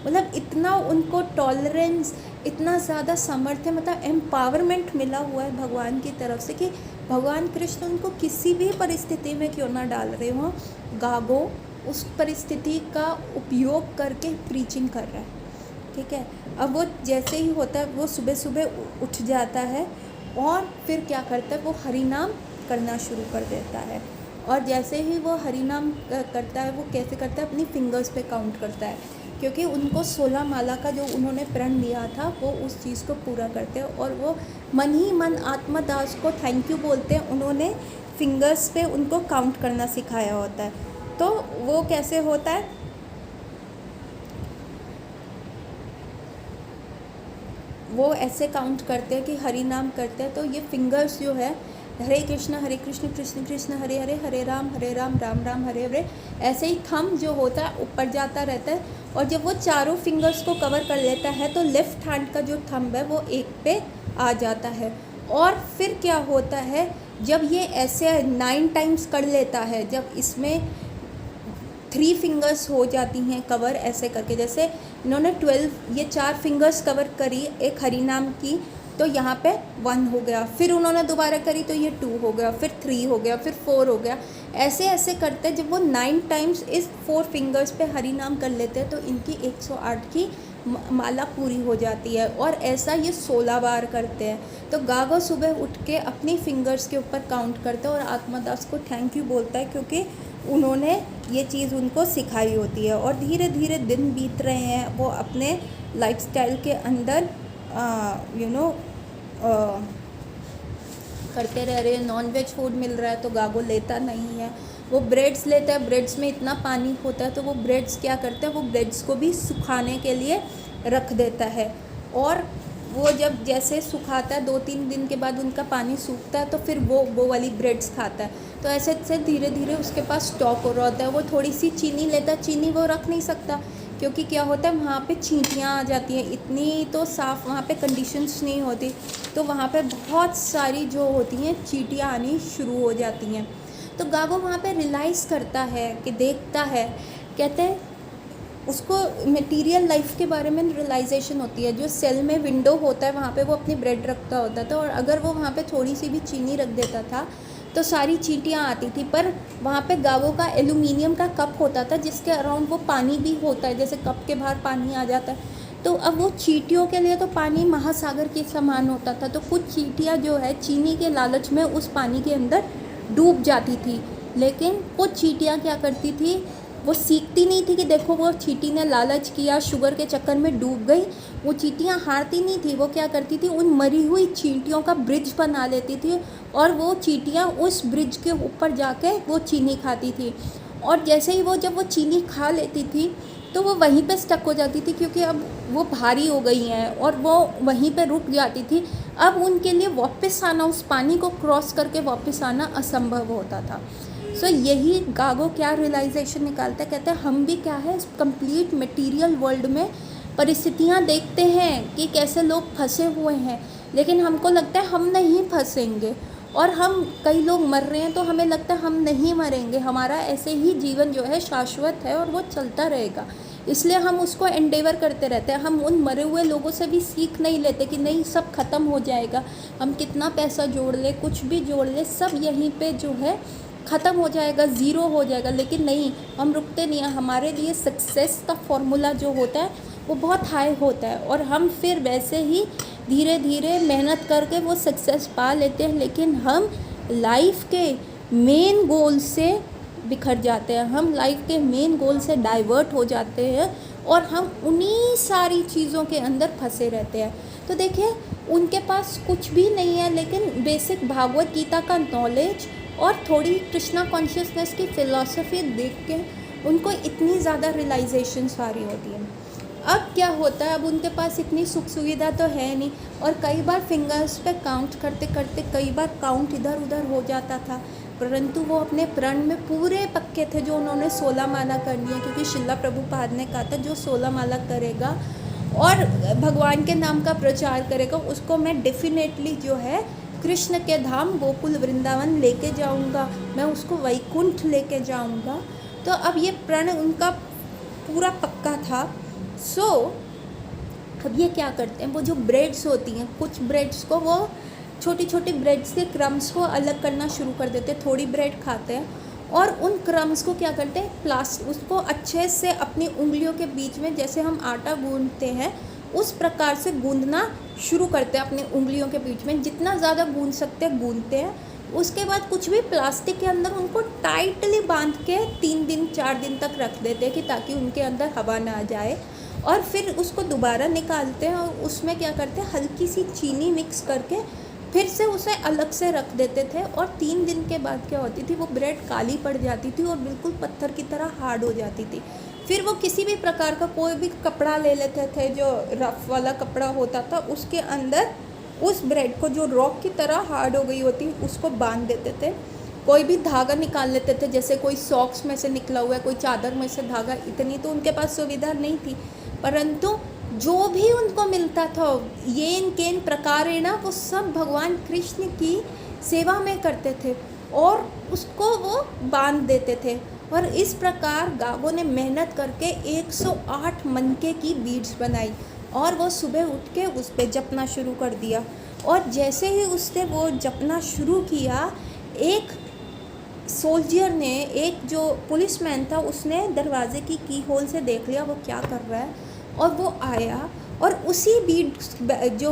[SPEAKER 1] मतलब इतना उनको टॉलरेंस, इतना ज़्यादा सामर्थ्य, मतलब एम्पावरमेंट मिला हुआ है भगवान की तरफ से कि भगवान कृष्ण उनको किसी भी परिस्थिति में क्यों ना डाल रहे हों, गागो उस परिस्थिति का उपयोग करके प्रीचिंग कर रहा है, ठीक है। अब वो जैसे ही होता है, वो सुबह सुबह उठ जाता है और फिर क्या करता है, वो हरि नाम करना शुरू कर देता है। और जैसे ही वो हरि नाम करता है, वो कैसे करता है, अपनी फिंगर्स पे काउंट करता है क्योंकि उनको 16 माला का जो उन्होंने प्रण लिया था वो उस चीज़ को पूरा करते हैं, और वो मन ही मन आत्मदास को थैंक यू बोलते हैं। उन्होंने फिंगर्स पे उनको काउंट करना सिखाया होता है। तो वो कैसे होता है, वो ऐसे काउंट करते हैं कि हरि नाम करते हैं। तो ये फिंगर्स जो है, हरे कृष्ण कृष्ण कृष्ण हरे हरे, हरे राम राम राम हरे हरे, ऐसे ही थंब जो होता है ऊपर जाता रहता है। और जब वो चारों फिंगर्स को कवर कर लेता है तो लेफ़्ट हैंड का जो थंब है वो एक पे आ जाता है। और फिर क्या होता है, जब ये ऐसे 9 टाइम्स कर लेता है, जब इसमें 3 फिंगर्स हो जाती हैं कवर ऐसे करके, जैसे इन्होंने 12 ये 4 फिंगर्स कवर करी एक हरि नाम की, तो यहाँ पे 1 हो गया, फिर उन्होंने दोबारा करी तो ये 2 हो गया, फिर 3 हो गया, फिर 4 हो गया। ऐसे ऐसे करते जब वो 9 टाइम्स इस 4 फिंगर्स पे हरि नाम कर लेते हैं तो इनकी 108 की माला पूरी हो जाती है। और ऐसा ये 16 बार करते हैं। तो गागो सुबह उठ के अपनी फिंगर्स के ऊपर काउंट करते हैं और आत्मदास को थैंक यू बोलता है, क्योंकि उन्होंने ये चीज़ उनको सिखाई होती है। और धीरे धीरे दिन बीत रहे हैं, वो अपने लाइफस्टाइल के अंदर करते रह रहे हैं। नॉन वेज फूड मिल रहा है तो गागो लेता नहीं है, वो ब्रेड्स लेता है। ब्रेड्स में इतना पानी होता है तो वो ब्रेड्स क्या करता है, वो ब्रेड्स को भी सुखाने के लिए रख देता है। और वो जब जैसे सुखाता है 2-3 दिन के बाद उनका पानी सूखता है तो फिर वो वाली ब्रेड्स खाता है। तो ऐसे ऐसे धीरे धीरे उसके पास स्टॉक हो रहा होता है। वो थोड़ी सी चीनी लेता है, चीनी वो रख नहीं सकता क्योंकि क्या होता है वहाँ पे चींटियाँ आ जाती हैं। इतनी तो साफ़ वहाँ पे कंडीशंस नहीं होती, तो वहाँ पे बहुत सारी जो होती हैं चींटियाँ आनी शुरू हो जाती हैं। तो गागो वहाँ पे रियलाइज़ करता है कि देखता है, कहते हैं उसको मटेरियल लाइफ के बारे में रियलाइजेशन होती है। जो सेल में विंडो होता है वहाँ पे वो अपनी ब्रेड रखता होता था, और अगर वो वहाँ पे थोड़ी सी भी चीनी रख देता था तो सारी चींटियाँ आती थी। पर वहाँ पे गागो का एल्यूमिनियम का कप होता था जिसके अराउंड वो पानी भी होता है, जैसे कप के बाहर पानी आ जाता है। तो अब वो चींटियों के लिए तो पानी महासागर के समान होता था। तो कुछ चींटियाँ जो है चीनी के लालच में उस पानी के अंदर डूब जाती थी, लेकिन कुछ चींटियाँ क्या करती थी, वो सीखती नहीं थी कि देखो वो चींटी ने लालच किया, शुगर के चक्कर में डूब गई। वो चींटियाँ हारती नहीं थी, वो क्या करती थी, उन मरी हुई चींटियों का ब्रिज बना लेती थी और वो चींटियाँ उस ब्रिज के ऊपर जाके वो चीनी खाती थी। और जैसे ही जब वो चीनी खा लेती थी तो वो वहीं पे स्टक हो जाती थी, क्योंकि अब वो भारी हो गई हैं और वो वहीं पे रुक जाती थी। अब उनके लिए वापस आना, उस पानी को क्रॉस करके वापस आना असंभव होता था। सो यही गागो क्या रियलाइजेशन निकालता है, कहते हैं हम भी क्या है, इस कंप्लीट मटेरियल वर्ल्ड में परिस्थितियाँ देखते हैं कि कैसे लोग फंसे हुए हैं, लेकिन हमको लगता है हम नहीं फंसेंगे। और हम कई लोग मर रहे हैं तो हमें लगता है हम नहीं मरेंगे, हमारा ऐसे ही जीवन जो है शाश्वत है और वो चलता रहेगा। इसलिए हम उसको एंडेवर करते रहते हैं। हम उन मरे हुए लोगों से भी सीख नहीं लेते कि नहीं सब ख़त्म हो जाएगा, हम कितना पैसा जोड़ ले, कुछ भी जोड़ ले, सब यहीं पे जो है ख़त्म हो जाएगा, ज़ीरो हो जाएगा। लेकिन नहीं, हम रुकते नहीं हैं। हमारे लिए सक्सेस का फॉर्मूला जो होता है वो बहुत हाई होता है, और हम फिर वैसे ही धीरे धीरे मेहनत करके वो सक्सेस पा लेते हैं। लेकिन हम लाइफ के मेन गोल से बिखर जाते हैं, हम लाइफ के मेन गोल से डाइवर्ट हो जाते हैं और हम उन्हीं सारी चीज़ों के अंदर फंसे रहते हैं। तो देखिए, उनके पास कुछ भी नहीं है, लेकिन बेसिक भागवत गीता का नॉलेज और थोड़ी कृष्णा कॉन्शियसनेस की फ़िलॉसफी देख के उनको इतनी ज़्यादा रियलाइजेशन सारी होती है। अब क्या होता है, अब उनके पास इतनी सुख सुविधा तो है नहीं, और कई बार फिंगर्स पे काउंट करते करते कई बार काउंट इधर उधर हो जाता था। परंतु वो अपने प्रण में पूरे पक्के थे जो उन्होंने 16 माला करनी है, क्योंकि शिला प्रभुपाद ने कहा था जो 16 माला करेगा और भगवान के नाम का प्रचार करेगा उसको मैं डेफिनेटली जो है कृष्ण के धाम गोकुल वृंदावन लेके जाऊंगा, मैं उसको वैकुंठ लेके जाऊंगा। तो अब ये प्रण उनका पूरा पक्का था। सो अब ये क्या करते हैं, वो जो ब्रेड्स होती हैं, कुछ ब्रेड्स को वो छोटी छोटी ब्रेड्स के क्रम्स को अलग करना शुरू कर देते हैं। थोड़ी ब्रेड खाते हैं और उन क्रम्स को क्या करते हैं, उसको अच्छे से अपनी उंगलियों के बीच में, जैसे हम आटा गूंदते हैं उस प्रकार से गूंदना शुरू करते हैं अपनी उंगलियों के बीच में। जितना ज़्यादा गूंद सकते हैं गूंदते हैं। उसके बाद कुछ भी प्लास्टिक के अंदर उनको टाइटली बांध के 3 दिन 4 दिन तक रख देते हैं कि ताकि उनके अंदर हवा ना आ जाए। और फिर उसको दोबारा निकालते हैं और उसमें क्या करते हैं, हल्की सी चीनी मिक्स करके फिर से उसे अलग से रख देते थे। और 3 दिन के बाद क्या होती थी, वो ब्रेड काली पड़ जाती थी और बिल्कुल पत्थर की तरह हार्ड हो जाती थी। फिर वो किसी भी प्रकार का कोई भी कपड़ा ले लेते थे, जो रफ़ वाला कपड़ा होता था, उसके अंदर उस ब्रेड को जो रॉक की तरह हार्ड हो गई होती उसको बांध देते थे। कोई भी धागा निकाल लेते थे, जैसे कोई सॉक्स में से निकला हुआ है, कोई चादर में से धागा, इतनी तो उनके पास सुविधा नहीं थी, परंतु जो भी उनको मिलता था येन केन प्रकारेण वो सब भगवान कृष्ण की सेवा में करते थे और उसको वो बांध देते थे। और इस प्रकार गागो ने मेहनत करके 108 मनके की बीड्स बनाई और वो सुबह उठ के उस पर जपना शुरू कर दिया। और जैसे ही उसने वो जपना शुरू किया, एक सोल्जियर ने, एक जो पुलिसमैन था, उसने दरवाजे की होल से देख लिया वो क्या कर रहा है, और वो आया और उसी बीड जो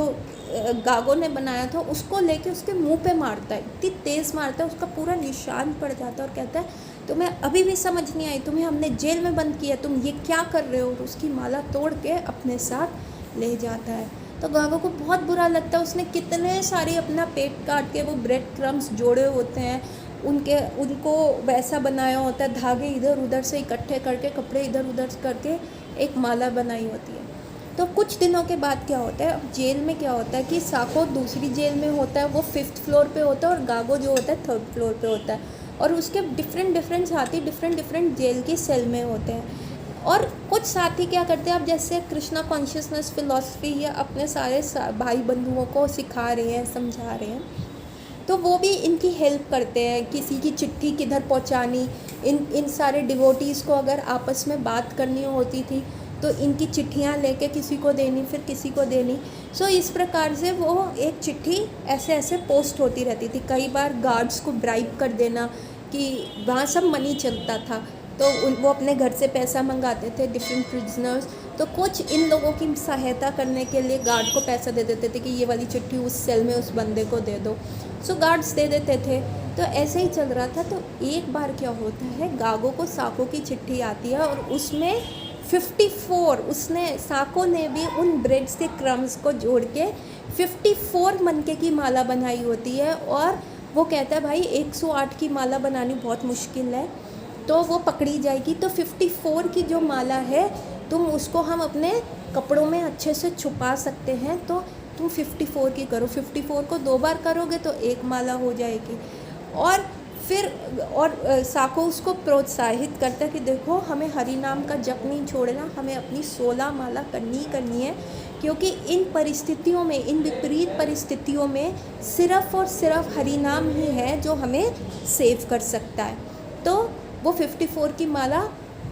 [SPEAKER 1] गागो ने बनाया था उसको लेके उसके मुंह पे मारता है, इतनी तेज़ मारता है उसका पूरा निशान पड़ जाता है और कहता है तुम्हें अभी भी समझ नहीं आई, तुम्हें हमने जेल में बंद किया, तुम ये क्या कर रहे हो। और उसकी माला तोड़ के अपने साथ ले जाता है। तो गागो को बहुत बुरा लगता है, उसने कितने सारे अपना पेट काट के वो ब्रेड क्रम्स जोड़े होते हैं, उनको वैसा बनाया होता है, धागे इधर उधर से इकट्ठे करके, कपड़े इधर उधर करके एक माला बनाई होती है। तो कुछ दिनों के बाद क्या होता है, अब जेल में क्या होता है कि साको दूसरी जेल में होता है, वो 5th फ्लोर पे होता है और गागो जो होता है 3rd फ्लोर पे होता है। और उसके डिफरेंट साथी डिफरेंट जेल की सेल में होते हैं। और कुछ साथी क्या करते हैं, अब जैसे कृष्णा कॉन्शियसनेस फिलॉसफी या अपने सारे भाई बंधुओं को सिखा रहे हैं, समझा रहे हैं, तो वो भी इनकी हेल्प करते हैं। किसी की चिट्ठी किधर पहुंचानी, इन सारे डिवोटीज़ को अगर आपस में बात करनी होती थी तो इनकी चिट्ठियां लेके किसी को देनी, फिर किसी को देनी। सो इस प्रकार से वो एक चिट्ठी ऐसे ऐसे पोस्ट होती रहती थी। कई बार गार्ड्स को ब्राइब कर देना, कि वहाँ सब मनी चलता था, तो वो अपने घर से पैसा मंगाते थे डिफरेंट प्रिजनर्स। तो कुछ इन लोगों की सहायता करने के लिए गार्ड को पैसा दे देते थे कि ये वाली चिट्ठी उस सेल में उस बंदे को दे दो। सो गार्ड्स दे देते थे। तो ऐसे ही चल रहा था। तो एक बार क्या होता है, गागो को साको की चिट्ठी आती है और उसमें 54, उसने साको ने भी उन ब्रेड्स के क्रम्स को जोड़ के 54 मनके की माला बनाई होती है। और वो कहता है भाई 108 की माला बनानी बहुत मुश्किल है, तो वो पकड़ी जाएगी। तो 54 की जो माला है, तुम उसको हम अपने कपड़ों में अच्छे से छुपा सकते हैं, तो तुम 54 की करो। 54 को 2 बार करोगे तो एक माला हो जाएगी। और फिर साको उसको प्रोत्साहित करता है कि देखो हमें हरि नाम का जप नहीं छोड़ना, हमें अपनी 16 माला करनी है, क्योंकि इन परिस्थितियों में, इन विपरीत परिस्थितियों में सिर्फ़ और सिर्फ हरि नाम ही है जो हमें सेव कर सकता है। तो वो 54 की माला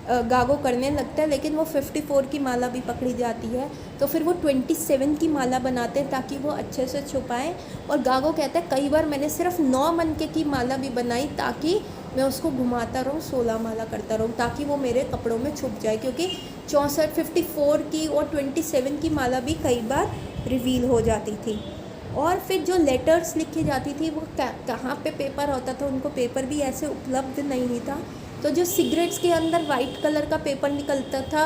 [SPEAKER 1] गागो करने लगता है, लेकिन वो 54 की माला भी पकड़ी जाती है। तो फिर वो 27 की माला बनाते हैं ताकि वो अच्छे से छुपाएं। और गागो कहता है कई बार मैंने सिर्फ 9 मनके की माला भी बनाई ताकि मैं उसको घुमाता रहूँ, 16 माला करता रहूँ, ताकि वो मेरे कपड़ों में छुप जाए, क्योंकि 54 की और 27 की माला भी कई बार रिवील हो जाती थी। और फिर जो लेटर्स लिखी जाती थी वो कहाँ पे पेपर होता था, उनको पेपर भी ऐसे उपलब्ध नहीं था। तो जो सिगरेट्स के अंदर वाइट कलर का पेपर निकलता था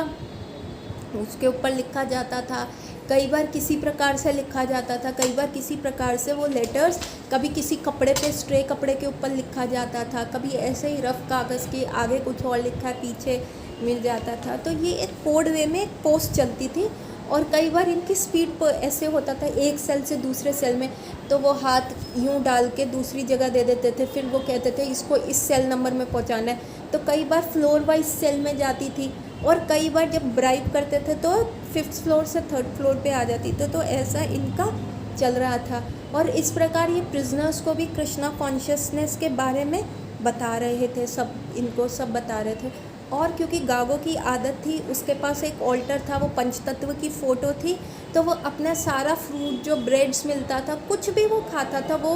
[SPEAKER 1] उसके ऊपर लिखा जाता था। कई बार किसी प्रकार से लिखा जाता था, कई बार किसी प्रकार से वो लेटर्स कभी किसी कपड़े पे, स्ट्रे कपड़े के ऊपर लिखा जाता था, कभी ऐसे ही रफ़ कागज़ के आगे कुछ और लिखा है, पीछे मिल जाता था। तो ये एक कोड वे में एक पोस्ट चलती थी। और कई बार इनकी स्पीड पर ऐसे होता था, एक सेल से दूसरे सेल में, तो वो हाथ यूं डाल के दूसरी जगह दे देते थे, फिर वो कहते थे इसको इस सेल नंबर में पहुंचाना है। तो कई बार फ्लोर वाइज सेल में जाती थी, और कई बार जब ब्राइब करते थे तो 5th फ्लोर से 3rd फ्लोर पे आ जाती थी। तो ऐसा इनका चल रहा था। और इस प्रकार ये प्रिजनर्स को भी कृष्णा कॉन्शियसनेस के बारे में बता रहे थे, सब इनको सब बता रहे थे। और क्योंकि गागो की आदत थी, उसके पास एक ऑल्टर था, वो पंचतत्व की फ़ोटो थी, तो वो अपना सारा फ्रूट जो ब्रेड्स मिलता था, कुछ भी वो खाता था, वो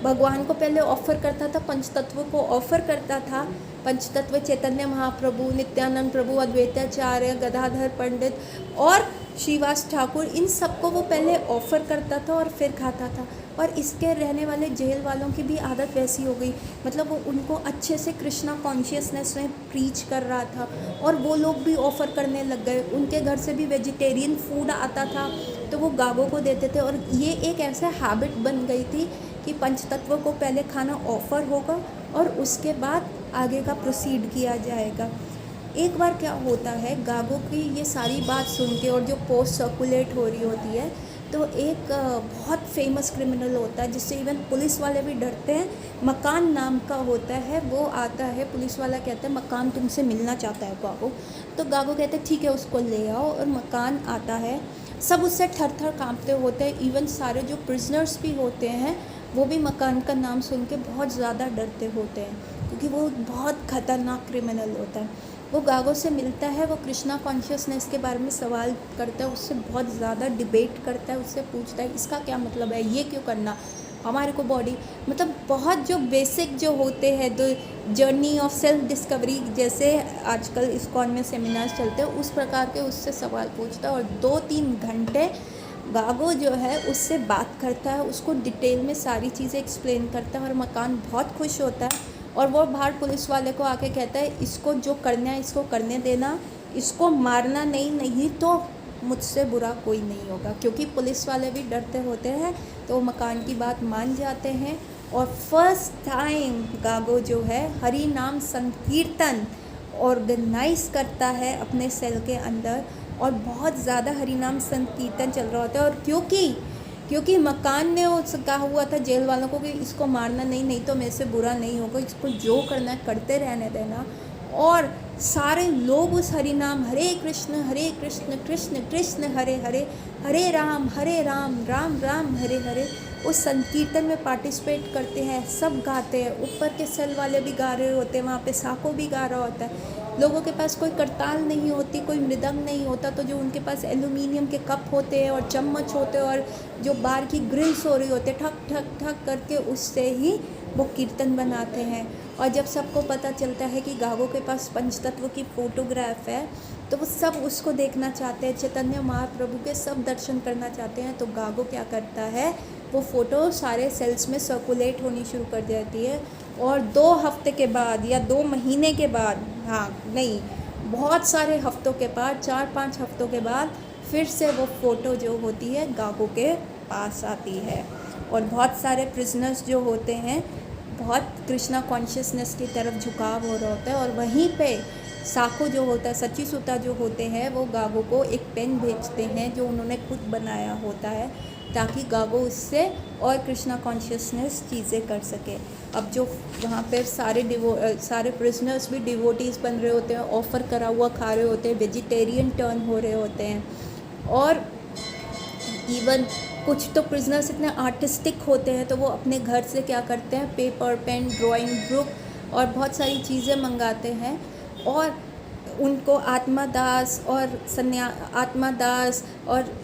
[SPEAKER 1] भगवान को पहले ऑफ़र करता था, पंचतत्व को ऑफ़र करता था। पंचतत्व चैतन्य महाप्रभु, नित्यानंद प्रभु, अद्वैताचार्य, गदाधर पंडित और श्रीवास ठाकुर, इन सबको वो पहले ऑफ़र करता था और फिर खाता था। और इसके रहने वाले जेल वालों की भी आदत वैसी हो गई, मतलब वो उनको अच्छे से कृष्णा कॉन्शियसनेस में प्रीच कर रहा था और वो लोग भी ऑफ़र करने लग गए। उनके घर से भी वेजिटेरियन फूड आता था तो वो गागो को देते थे। और ये एक ऐसा हैबिट बन गई थी कि पंचतत्व को पहले खाना ऑफ़र होगा और उसके बाद आगे का प्रोसीड किया जाएगा। एक बार क्या होता है, गागो की ये सारी बात सुन के और जो पोस्ट सर्कुलेट हो रही होती है, तो एक बहुत फेमस क्रिमिनल होता है जिससे इवन पुलिस वाले भी डरते हैं। मकान नाम का होता है, वो आता है, पुलिस वाला कहता है मकान तुमसे मिलना चाहता है गागो। तो गागो कहते हैं ठीक है उसको ले आओ, और मकान आता है। सब उससे थर थर काँपते होते हैं, इवन सारे जो प्रिजनर्स भी होते हैं वो भी मकान का नाम सुन के बहुत ज़्यादा डरते होते हैं, क्योंकि वो बहुत ख़तरनाक क्रिमिनल होता है। वो गागो से मिलता है, वो कृष्णा कॉन्शियसनेस के बारे में सवाल करता है, उससे बहुत ज़्यादा डिबेट करता है, उससे पूछता है इसका क्या मतलब है, ये क्यों करना, हमारे को बॉडी, मतलब बहुत जो बेसिक जो होते हैं, the journey of self discovery, जैसे आजकल इस्कॉन में सेमिनार्स चलते हैं उस प्रकार के उससे सवाल पूछता है। और 2-3 घंटे गागो जो है उससे बात करता है, उसको डिटेल में सारी चीज़ें एक्सप्लेन करता है और मकान बहुत खुश होता है। और वो बाहर पुलिस वाले को आके कहता है इसको जो करना है इसको करने देना, इसको मारना नहीं, नहीं तो मुझसे बुरा कोई नहीं होगा। क्योंकि पुलिस वाले भी डरते होते हैं तो मकान की बात मान जाते हैं। और फर्स्ट टाइम गागो जो है हरि नाम संकीर्तन ऑर्गेनाइज करता है अपने सेल के अंदर, और बहुत ज़्यादा हरि नाम संकीर्तन चल रहा होता है। और क्योंकि मकान ने उस कहा हुआ था जेल वालों को कि इसको मारना नहीं, नहीं तो मेरे से बुरा नहीं होगा, इसको जो करना है करते रहने देना। और सारे लोग उस हरि नाम हरे कृष्ण कृष्ण कृष्ण हरे हरे, हरे राम राम राम हरे हरे, उस संकीर्तन में पार्टिसिपेट करते हैं। सब गाते हैं, ऊपर के सेल वाले भी गा रहे होते हैं, वहाँ पे साको भी गा रहा होता है। लोगों के पास कोई करताल नहीं होती, कोई मृदंग नहीं होता, तो जो उनके पास एल्यूमिनियम के कप होते हैं और चम्मच होते हैं और जो बार की ग्रिल्स हो रही होते हैं, ठक ठक ठक करके उससे ही वो कीर्तन बनाते हैं। और जब सबको पता चलता है कि गागो के पास पंचतत्व की फ़ोटोग्राफ है तो वो सब उसको देखना चाहते हैं, चैतन्य महाप्रभु के सब दर्शन करना चाहते हैं। तो गागो क्या करता है, वो फ़ोटो सारे सेल्स में सर्कुलेट होनी शुरू कर देती है। और 2 हफ्ते के बाद या 2 महीने के बाद, हाँ नहीं, बहुत सारे हफ्तों के बाद, 4-5 हफ्तों के बाद फिर से वो फ़ोटो जो होती है गागो के पास आती है। और बहुत सारे प्रिजनर्स जो होते हैं, बहुत कृष्णा कॉन्शियसनेस की तरफ झुकाव हो रहा होता है। और वहीं पे साको जो होता है, सची सुता जो होते हैं, वो गागो को एक पेन भेजते हैं जो उन्होंने खुद बनाया होता है, ताकि गागो उससे और कृष्णा कॉन्शियसनेस चीज़ें कर सके। अब जो वहाँ पे सारे प्रिजनर्स भी डिवोटीज़ बन रहे होते हैं, ऑफ़र करा हुआ खा रहे होते हैं, वेजिटेरियन टर्न हो रहे होते हैं। और इवन कुछ तो प्रिजनर्स इतने आर्टिस्टिक होते हैं तो वो अपने घर से क्या करते हैं, पेपर, पेन, ड्राइंग बुक और बहुत सारी चीज़ें मंगाते हैं। और उनको आत्मादास और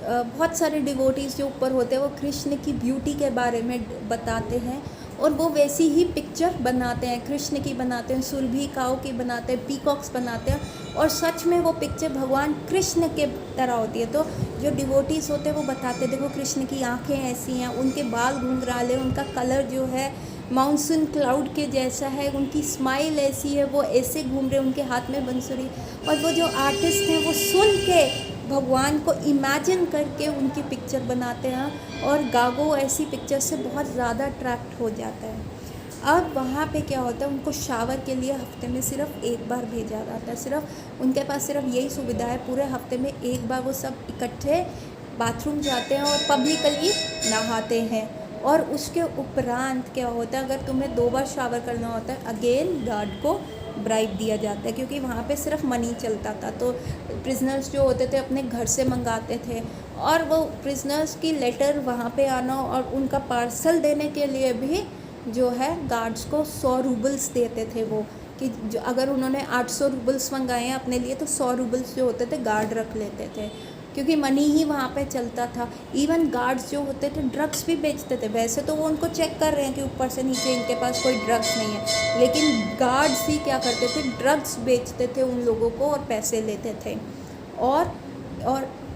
[SPEAKER 1] बहुत सारे डिवोटीज़ जो ऊपर होते हैं वो कृष्ण की ब्यूटी के बारे में बताते हैं, और वो वैसी ही पिक्चर बनाते हैं, कृष्ण की बनाते हैं, सुरभि काऊ की बनाते हैं, पीकॉक्स बनाते हैं, और सच में वो पिक्चर भगवान कृष्ण के तरह होती है। तो जो डिवोटीज़ होते हैं वो बताते हैं देखो कृष्ण की आंखें ऐसी हैं, उनके बाल घुंघराले, उनका कलर जो है मानसून क्लाउड के जैसा है, उनकी स्माइल ऐसी है, वो ऐसे घूम रहे, उनके हाथ में बंसुरी। और वो जो आर्टिस्ट हैं वो सुन के भगवान को इमेजिन करके उनकी पिक्चर बनाते हैं, और गागो ऐसी पिक्चर से बहुत ज़्यादा अट्रैक्ट हो जाता है। अब वहाँ पे क्या होता है, उनको शावर के लिए हफ्ते में सिर्फ एक बार भेजा जाता है, सिर्फ उनके पास सिर्फ यही सुविधा है, पूरे हफ्ते में एक बार वो सब इकट्ठे बाथरूम जाते हैं और पब्लिकली नहाते हैं। और उसके उपरांत क्या होता है, अगर तुम्हें 2 बार शावर करना होता है, अगेन गार्ड को ब्राइब दिया जाता है, क्योंकि वहाँ पे सिर्फ मनी चलता था। तो प्रिजनर्स जो होते थे अपने घर से मंगाते थे, और वो प्रिजनर्स की लेटर वहाँ पे आना और उनका पार्सल देने के लिए भी जो है गार्ड्स को 100 रूबल्स देते थे वो, कि जो अगर उन्होंने 800 रूबल्स मंगाए हैं अपने लिए तो 100 रूबल्स जो होते थे गार्ड रख लेते थे, क्योंकि मनी ही वहाँ पे चलता था। इवन गार्ड्स जो होते थे ड्रग्स भी बेचते थे, वैसे तो वो उनको चेक कर रहे हैं कि ऊपर से नीचे इनके पास कोई ड्रग्स नहीं है, लेकिन गार्ड्स ही क्या करते थे, ड्रग्स बेचते थे उन लोगों को और पैसे लेते थे। और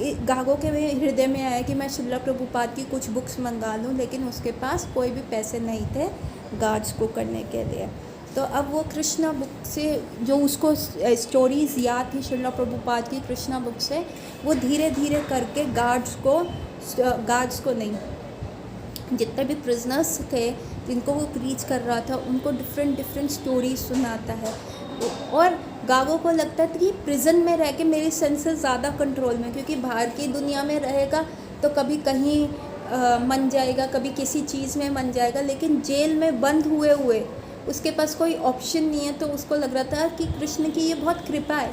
[SPEAKER 1] गागो के हृदय में आया कि मैं श्रील प्रभुपाद की कुछ बुक्स मंगा लूँ, लेकिन उसके पास कोई भी पैसे नहीं थे गार्ड्स को करने के लिए। तो अब वो कृष्णा बुक से जो उसको स्टोरीज़ याद थी श्रील प्रभुपाद की कृष्णा बुक से, वो धीरे धीरे करके गार्ड्स को नहीं, जितने भी प्रिजनर्स थे जिनको वो प्रीच कर रहा था उनको डिफरेंट स्टोरीज सुनाता है। और गागो को लगता था कि प्रिजन में रह के मेरी सेंसेस ज़्यादा कंट्रोल में, क्योंकि बाहर की दुनिया में रहेगा तो कभी कहीं मन जाएगा, कभी किसी चीज़ में मन जाएगा, लेकिन जेल में बंद हुए उसके पास कोई ऑप्शन नहीं है। तो उसको लग रहा था कि कृष्ण की ये बहुत कृपा है,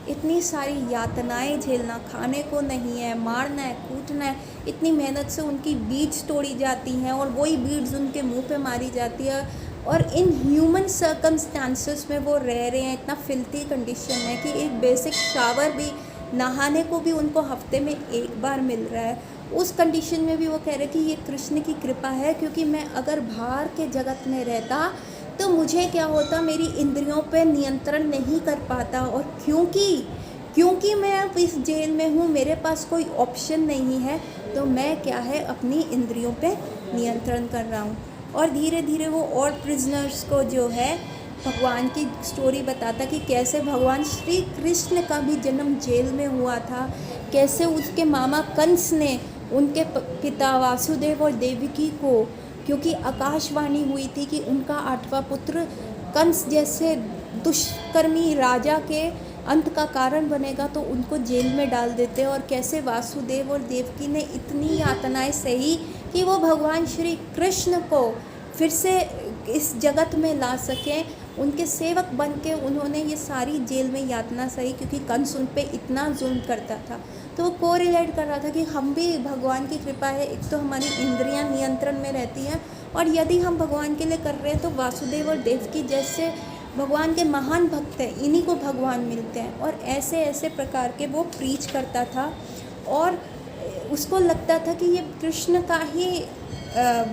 [SPEAKER 1] इतनी सारी यातनाएं झेलना, खाने को नहीं है, मारना है, कूटना है, इतनी मेहनत से उनकी बीड्स तोड़ी जाती हैं और वही बीड्स उनके मुंह पे मारी जाती है, और इन ह्यूमन सर्कमस्टांसेस में वो रह रहे हैं, इतना फिल्थी कंडीशन है कि एक बेसिक शावर भी, नहाने को भी उनको हफ्ते में एक बार मिल रहा है। उस कंडीशन में भी वो कह रहे कि ये कृष्ण की कृपा है, क्योंकि मैं अगर बाहर के जगत में रहता तो मुझे क्या होता, मेरी इंद्रियों पे नियंत्रण नहीं कर पाता, और क्योंकि मैं अब इस जेल में हूँ, मेरे पास कोई ऑप्शन नहीं है, तो मैं क्या है अपनी इंद्रियों पे नियंत्रण कर रहा हूँ। और धीरे धीरे वो और प्रिजनर्स को जो है भगवान की स्टोरी बताता कि कैसे भगवान श्री कृष्ण का भी जन्म जेल में हुआ था, कैसे उसके मामा कंस ने उनके पिता वासुदेव और देवकी को, क्योंकि आकाशवाणी हुई थी कि उनका 8वां पुत्र कंस जैसे दुष्कर्मी राजा के अंत का कारण बनेगा, तो उनको जेल में डाल देते, और कैसे वासुदेव और देवकी ने इतनी यातनाएं सही कि वो भगवान श्री कृष्ण को फिर से इस जगत में ला सकें, उनके सेवक बन के उन्होंने ये सारी जेल में यातना सही, क्योंकि कंस उन पे इतना जुल्म करता था। तो वो कोरिलेट कर रहा था कि हम भी भगवान की कृपा है, एक तो हमारी इंद्रियां नियंत्रण में रहती हैं, और यदि हम भगवान के लिए कर रहे हैं तो वासुदेव और देवकी जैसे भगवान के महान भक्त हैं, इन्हीं को भगवान मिलते हैं। और ऐसे ऐसे प्रकार के वो प्रीच करता था, और उसको लगता था कि ये कृष्ण का ही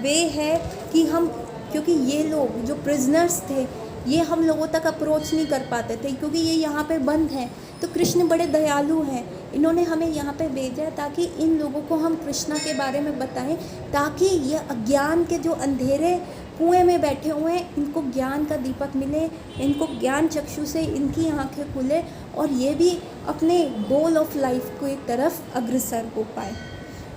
[SPEAKER 1] वे है कि हम, क्योंकि ये लोग जो प्रिजनर्स थे ये हम लोगों तक अप्रोच नहीं कर पाते थे, क्योंकि ये यहाँ पे बंद हैं, तो कृष्ण बड़े दयालु हैं, इन्होंने हमें यहाँ पे भेजा ताकि इन लोगों को हम कृष्णा के बारे में बताएं, ताकि ये अज्ञान के जो अंधेरे कुएं में बैठे हुए हैं इनको ज्ञान का दीपक मिले, इनको ज्ञान चक्षु से इनकी आंखें खुले, और ये भी अपने गोल ऑफ लाइफ को एक तरफ अग्रसर हो पाए।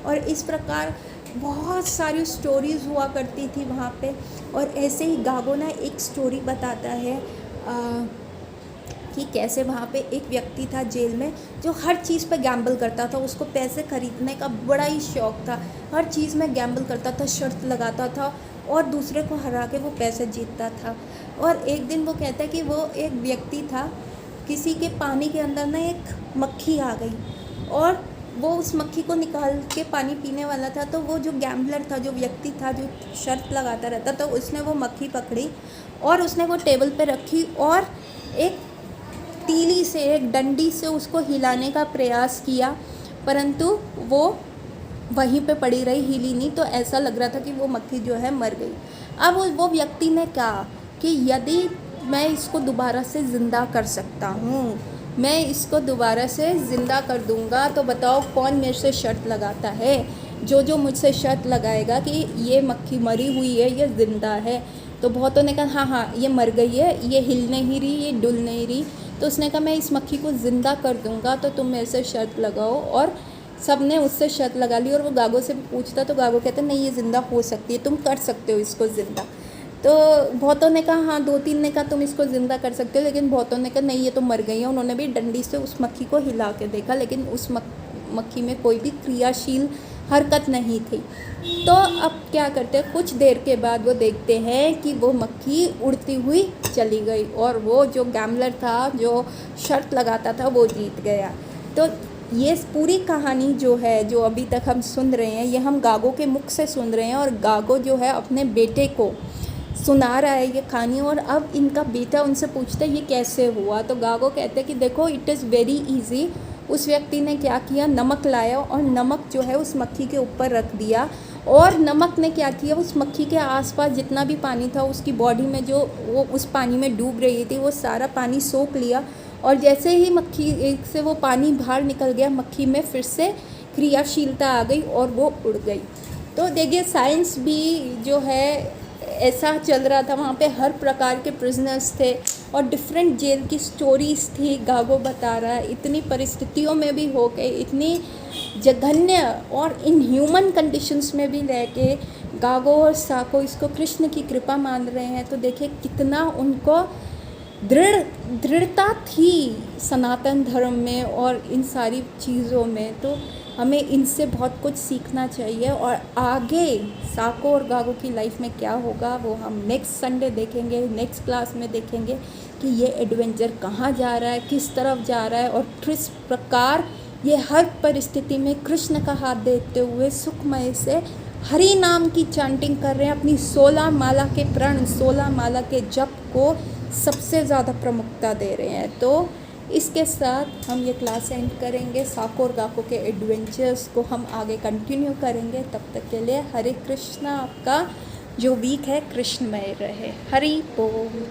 [SPEAKER 1] और इस प्रकार बहुत सारी स्टोरीज़ हुआ करती थी वहाँ पे। और ऐसे ही गागो ना एक स्टोरी बताता है कि कैसे वहाँ पे एक व्यक्ति था जेल में जो हर चीज़ पे गैम्बल करता था, उसको पैसे खरीदने का बड़ा ही शौक़ था, हर चीज़ में गैम्बल करता था, शर्त लगाता था और दूसरे को हरा के वो पैसे जीतता था। और एक दिन वो कहता है कि वो एक व्यक्ति था, किसी के पानी के अंदर ना एक मक्खी आ गई और वो उस मक्खी को निकाल के पानी पीने वाला था, तो वो जो गैम्बलर था, जो व्यक्ति था जो शर्त लगाता रहता, तो उसने वो मक्खी पकड़ी और उसने वो टेबल पे रखी और एक तीली से, एक डंडी से उसको हिलाने का प्रयास किया, परंतु वो वहीं पे पड़ी रही, हिली नहीं। तो ऐसा लग रहा था कि वो मक्खी जो है मर गई। अब वो व्यक्ति ने कहा कि यदि मैं इसको दोबारा से ज़िंदा कर सकता हूँ, मैं इसको दोबारा से ज़िंदा कर दूँगा, तो बताओ कौन मेरे से शर्त लगाता है? जो मुझसे शर्त लगाएगा कि ये मक्खी मरी हुई है, ये ज़िंदा है। तो बहुतों ने कहा हाँ ये मर गई है, ये हिल नहीं रही, ये डुल नहीं रही। तो उसने कहा मैं इस मक्खी को ज़िंदा कर दूँगा, तो तुम मेरे से शर्त लगाओ। और सब ने उससे शर्त लगा ली। और वो गागो से भी पूछता तो गागो कहते नहीं ये ज़िंदा हो सकती है, तुम कर सकते हो इसको ज़िंदा। तो बहुतों ने कहा हाँ, 2-3 ने कहा तुम इसको ज़िंदा कर सकते हो, लेकिन बहुतों ने कहा नहीं ये तो मर गई है। उन्होंने भी डंडी से उस मक्खी को हिला के देखा, लेकिन उस मक्खी में कोई भी क्रियाशील हरकत नहीं थी। तो अब क्या करते हैं, कुछ देर के बाद वो देखते हैं कि वो मक्खी उड़ती हुई चली गई और वो जो गैम्बलर था, जो शर्त लगाता था, वो जीत गया। तो ये पूरी कहानी जो है, जो अभी तक हम सुन रहे हैं, ये हम गागो के मुख से सुन रहे हैं। और गागो जो है अपने बेटे को सुना रहा है ये कहानी। और अब इनका बेटा उनसे पूछता है ये कैसे हुआ। तो गागो कहते हैं कि देखो इट इज़ वेरी इजी। उस व्यक्ति ने क्या किया, नमक लाया और नमक जो है उस मक्खी के ऊपर रख दिया, और नमक ने क्या किया, उस मक्खी के आसपास जितना भी पानी था उसकी बॉडी में, जो वो उस पानी में डूब रही थी, वो सारा पानी सोख लिया और जैसे ही मक्खी एक से वो पानी बाहर निकल गया, मक्खी में फिर से क्रियाशीलता आ गई और वो उड़ गई। तो देखिए साइंस भी जो है ऐसा चल रहा था, वहाँ पे हर प्रकार के प्रिजनर्स थे और डिफरेंट जेल की स्टोरीज़ थी। गागो बता रहा है इतनी परिस्थितियों में भी हो के, इतनी जघन्य और इनह्यूमन कंडीशंस में भी रह के गागो और साको इसको कृष्ण की कृपा मान रहे हैं। तो देखिए कितना उनको दृढ़ता थी सनातन धर्म में और इन सारी चीज़ों में। तो हमें इनसे बहुत कुछ सीखना चाहिए। और आगे साको और गागो की लाइफ में क्या होगा वो हम नेक्स्ट संडे देखेंगे, नेक्स्ट क्लास में देखेंगे कि ये एडवेंचर कहाँ जा रहा है, किस तरफ जा रहा है और किस प्रकार ये हर परिस्थिति में कृष्ण का हाथ देखते हुए सुखमय से हरि नाम की चैंटिंग कर रहे हैं, अपनी 16 माला के प्रण, 16 माला के जप को सबसे ज़्यादा प्रमुखता दे रहे हैं। तो इसके साथ हम ये क्लास एंड करेंगे। साको और गाको के एडवेंचर्स को हम आगे कंटिन्यू करेंगे। तब तक के लिए हरे कृष्णा। आपका जो वीक है कृष्णमय रहे। हरि बोल।